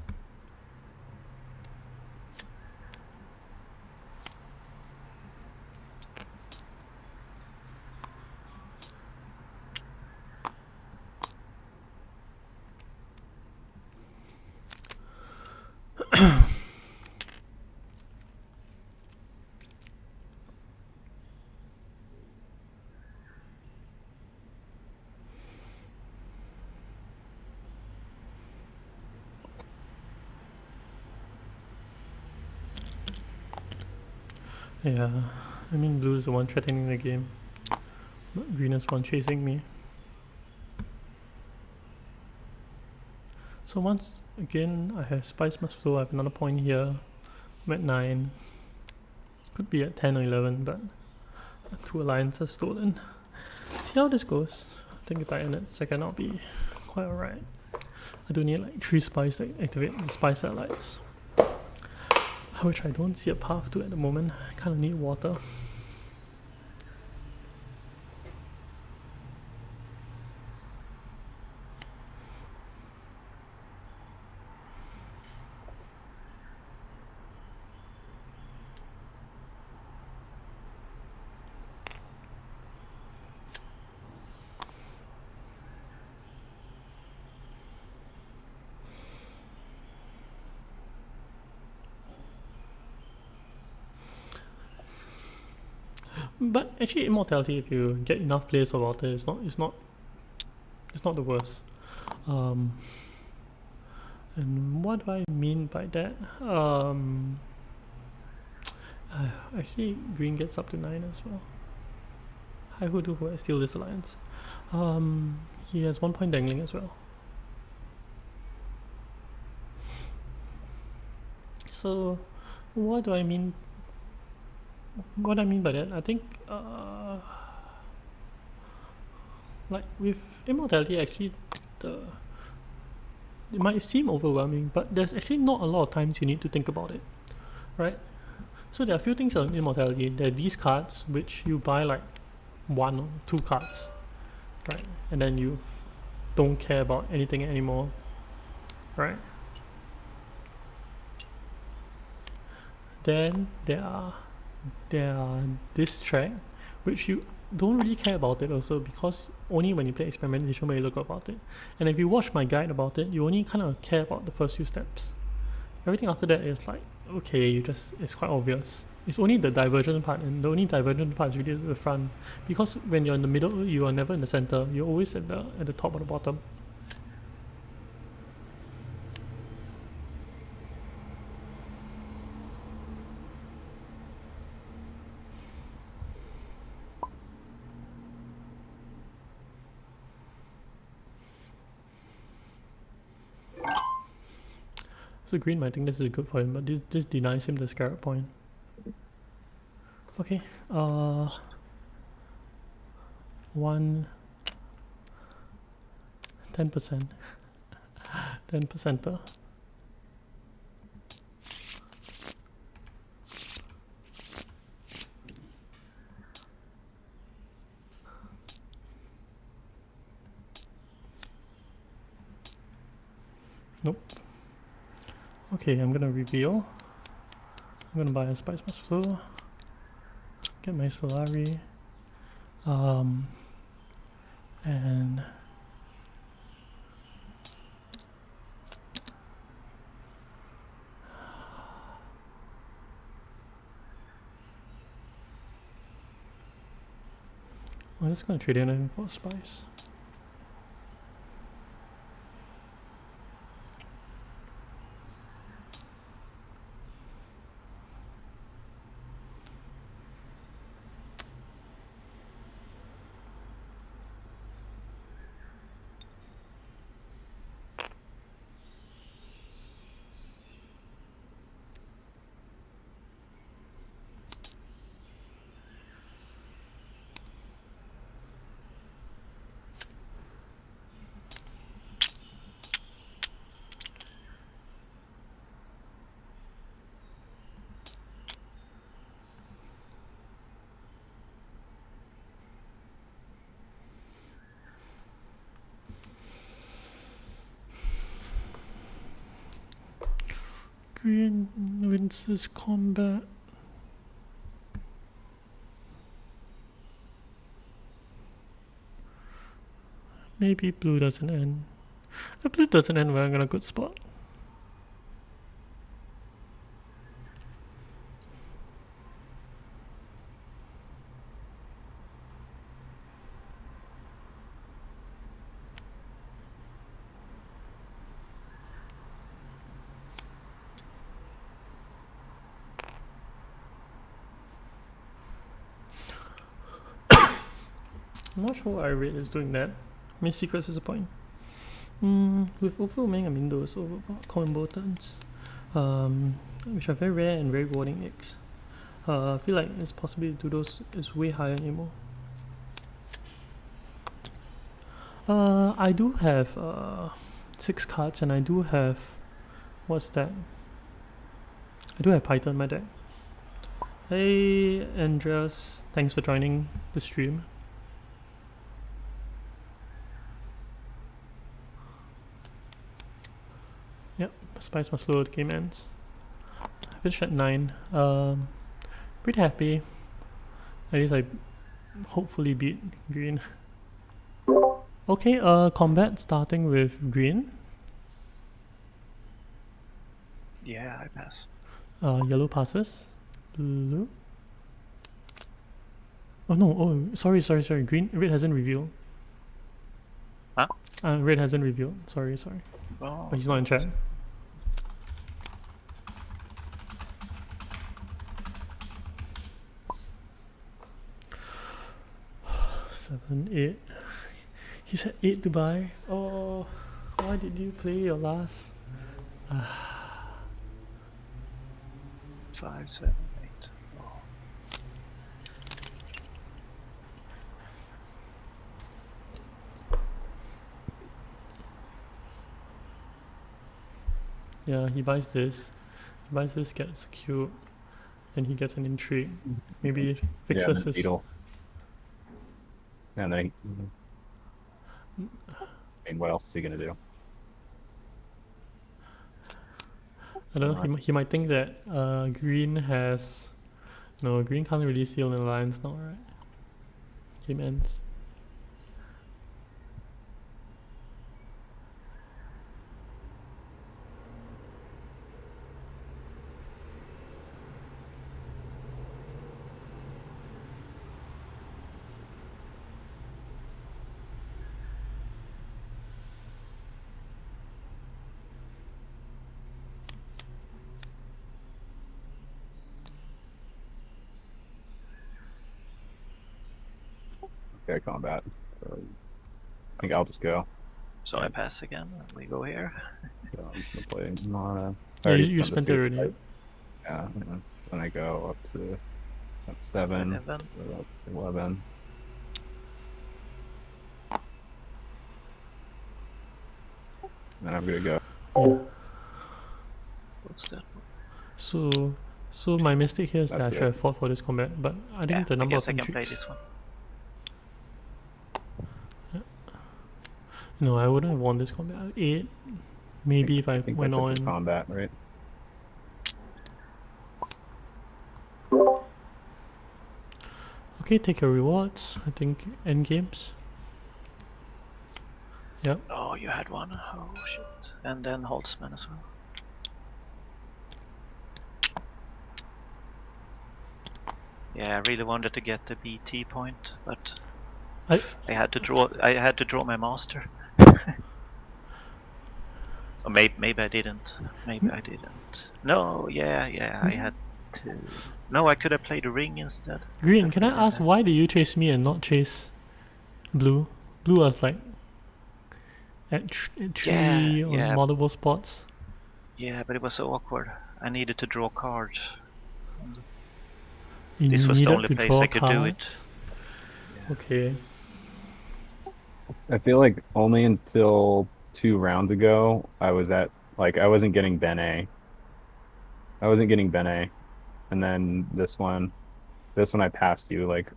Yeah, I mean, blue is the one threatening the game, but green is one chasing me. So once again, I have Spice Must Flow. I have another point here. I'm at 9. Could be at 10 or 11, but 2 alliances stolen. See how this goes. I think if I end it second, I'll be quite alright. I do need like 3 spies to activate the spy satellites, which I don't see a path to at the moment. I kind of need water. But actually, immortality, if you get enough players about it, it's not the worst. And what do I mean by that? Actually, green gets up to 9 as well. Hi, who I steal this alliance? He has 1 point dangling as well. So, what do I mean? What I mean by that, I think, like with immortality, actually, it might seem overwhelming, but there's actually not a lot of times you need to think about it, right? So there are a few things on immortality. There are these cards, which you buy like 1 or 2 cards, right? And then you don't care about anything anymore, right? Then there are this track, which you don't really care about it also, because only when you play experimentation will you look about it. And if you watch my guide about it, you only kind of care about the first few steps. Everything after that is like, okay, it's quite obvious. It's only the divergent part, and the only divergent part is really at the front, because when you're in the middle, you are never in the center. You're always at the top or the bottom. So green might think this is good for him, but this denies him the scarab point. Okay, 10%. 10%er. Nope. Okay, I'm gonna reveal. I'm gonna buy a Spice Muscle, get my Solari, and I'm just gonna trade in for Spice. Green wins this combat. Maybe blue doesn't end. If blue doesn't end, we're in a good spot. I'm not sure why Red is doing that. I mean, secrets is a point. With overwhelming, I mean those common buttons, which are very rare and very rewarding eggs. I feel like it's possible to do those is way higher anymore. I do have 6 cards, and I do have, what's that? I do have Python in my deck. Hey Andreas, thanks for joining the stream. Yep, Spice must load, game ends. I finished at 9. Pretty happy. At least I hopefully beat green. Okay, combat starting with green. Yeah, I pass. Yellow passes. Blue. Oh no, oh sorry. Green, red hasn't revealed. Huh? Red hasn't revealed. Sorry. Oh, But he's not in chat. Seven, 8. He said 8 to buy. Oh, why did you play your last? 5, 7, 8. Oh. Yeah, he buys this. He buys this, gets a cube. Then he gets an intrigue. Maybe it fixes his. Beetle. And then, I mean, what else is he gonna do? I don't know. He might think that green has. No, green can't really seal an alliance now, right? Game ends. Okay, combat. So, I think I'll just go. So I pass again, and we go here. So I'm just gonna play Mana. Yeah, you spent it already. Yeah, and then I go up to 7. 11. So that's 11. Then I'm gonna go. Yeah. What's that? So my mistake here is that I That's should it. have fought for this combat, but I think Yeah, the number I guess of I can play intrigues. this one. No, I wouldn't have won this combat. 8, maybe if I think went that's on. it for combat, right? Okay, take your rewards. I think end games. Yep. Oh, you had one. Oh shit. And then Holtzman as well. Yeah, I really wanted to get the BT point, but I I had to draw my master. Or maybe I didn't. Maybe I didn't. No, yeah, I had to. No, I could have played a ring instead. Green, can I ask why did you chase me and not chase blue? Blue was like at 3 on yeah. multiple spots. Yeah, but it was so awkward. I needed to draw cards. You This was the needed only to place draw I could do it. cards. Okay. I feel like only until 2 rounds ago, I was at, like, I wasn't getting Ben A. And then this one I passed you, like,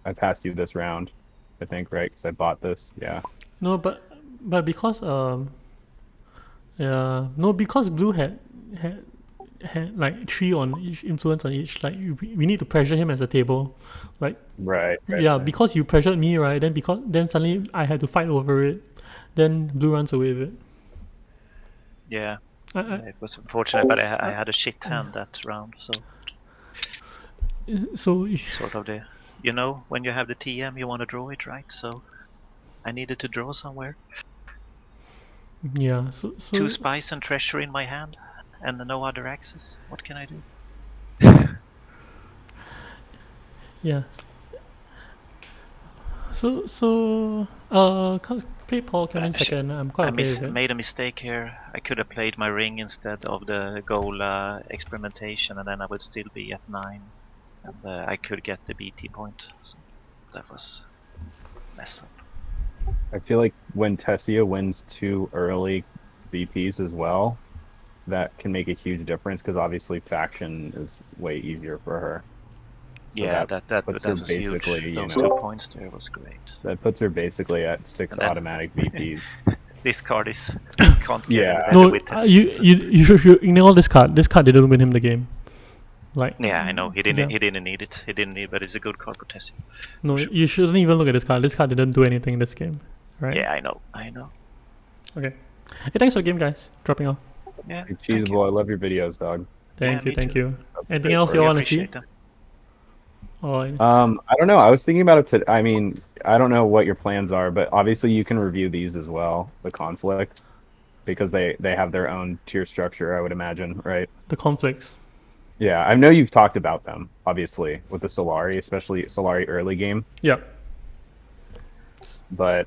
I passed you this round, I think, right? Because I bought this, yeah. No, but because yeah, no, because blue had like 3 on each influence on each. Like we need to pressure him as a table, like Right. yeah. Because you pressured me, right? Then suddenly I had to fight over it. Then blue runs away with it. Yeah, I, it was unfortunate, but I had a shit hand that round, so so sort of the, you know, when you have the TM, you want to draw it, right? So I needed to draw somewhere. yeah. So 2 spice and treasure in my hand, and no other access. What can I do? yeah. So play Paul Kevin second. I'm quite okay with it. made a mistake here. I could have played my ring instead of the goal experimentation, and then I would still be at 9. and I could get the BT point. So that was messed up. I feel like when Tessia wins 2 early VPs as well, that can make a huge difference because obviously faction is way easier for her. So Yeah, that that puts her was huge. basically, you Those know, 2 points there was great. that puts her basically at 6 And then- automatic VPs. This card is can't get Yeah. any better with No, Tessia. you should ignore this card. This card didn't win him the game. Like, Yeah, I know he didn't. Yeah. He didn't need it. He didn't need, but it's a good card for Tessia. no, Sure. you shouldn't even look at this card. This card didn't do anything in this game, right? Yeah, I know. I know. Okay. Hey, thanks for the game, guys. Dropping off. Yeah. Hey, thank you. Cheesable, I love your videos, dog. Thank Yeah, you, me thank too. you. Anything great else for you We want to see? appreciate them. Or I don't know. I was thinking about it today. I mean, I don't know what your plans are, but obviously you can review these as well, the conflicts, because they have their own tier structure, I would imagine, right? the conflicts. Yeah, I know you've talked about them, obviously, with the Solari, especially Solari early game, Yeah. but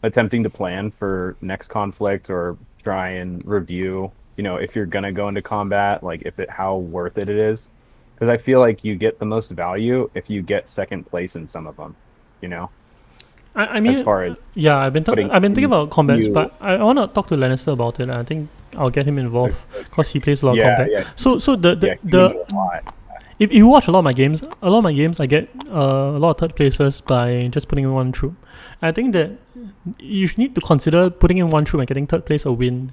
attempting to plan for next conflict or try and review, you know, if you're gonna go into combat, like how worth it is, because I feel like you get the most value if you get second place in some of them, you know. I mean, As far as yeah, I've been putting thinking about combats, you- but I want to talk to Lannister about it. I think I'll get him involved because he plays a lot of Yeah, combat. yeah. So the yeah, you the do a lot. if you watch a lot of my games, I get a lot of third places by just putting in one troop. I think that you need to consider putting in one troop and getting third place a win.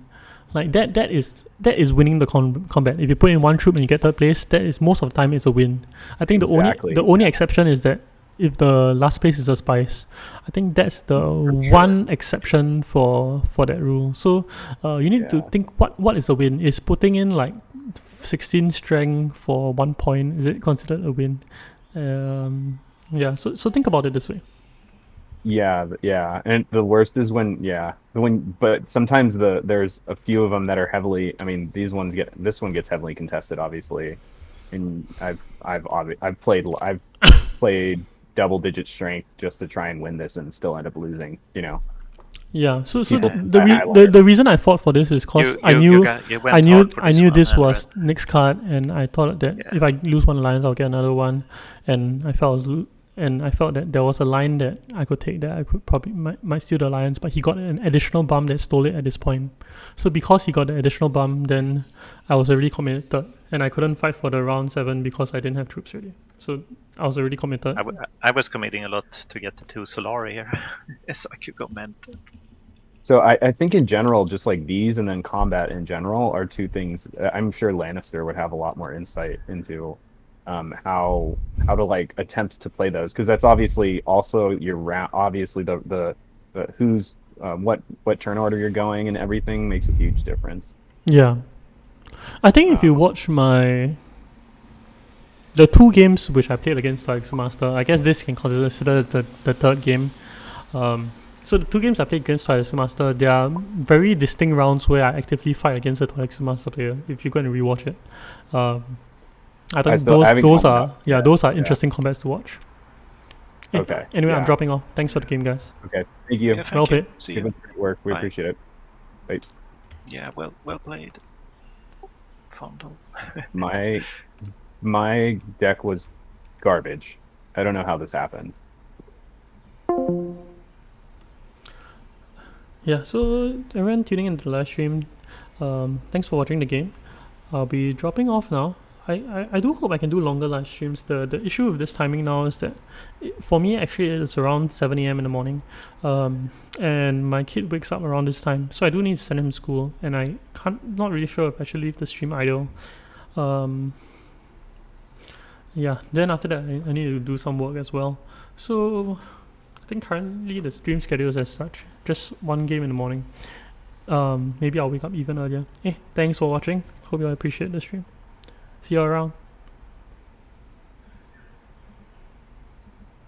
Like that is winning the combat. If you put in one troop and you get third place, that is most of the time it's a win. I think Exactly. the only exception is that if the last place is a spice. I think that's the Sure. one exception for that rule. So you need to Yeah. think what is a win? Is putting in like 16 strength for 1 point, is it considered a win? Yeah, so think about it this way. Yeah, and the worst is but sometimes there's a few of them that are heavily. I mean, this one gets heavily contested, obviously, and I've played double-digit strength just to try and win this and still end up losing. You know. Yeah, so People- the reason I fought for this is because I knew this one, was next card, and I thought that Yeah. if I lose one alliance, I'll get another one, and I felt that there was a line that I could take that I could probably might steal the alliance, but he got an additional bump that stole it at this point. So because he got the additional bump, then I was already committed, and I couldn't fight for the round 7 because I didn't have troops ready. So I was already committed. I was committing a lot to get the 2 Solari here, so I could go mental. So I think in general, just like these and then combat in general are two things. I'm sure Lannister would have a lot more insight into how to like attempt to play those, because that's obviously also your round. Obviously the who's what turn order you're going and everything makes a huge difference. Yeah, I think if you watch the 2 games which I played against Alex Master, I guess this can consider the third game. So the 2 games I played against Alex Master, they are very distinct rounds where I actively fight against a Alex Master player. If you go and rewatch it, I think those are interesting combats to watch. Okay. Anyway, I'm yeah. dropping off. Thanks for the game, guys. Okay. Thank you. Yeah, thank Well you. played. See Give you. us great work. We Bye. appreciate it. Yeah, well played. Fondle. My deck was garbage. I don't know how this happened. Yeah, so everyone tuning into the live stream, thanks for watching the game. I'll be dropping off now. I do hope I can do longer live streams. The issue with this timing now is that for me actually it's around 7 a.m. in the morning, and my kid wakes up around this time, so I do need to send him to school, and not really sure if I should leave the stream idle. Yeah, then after that I need to do some work as well. So I think currently the stream schedule is as such, just 1 game in the morning. Maybe I'll wake up even earlier. Thanks for watching. Hope you all appreciate the stream. See you around.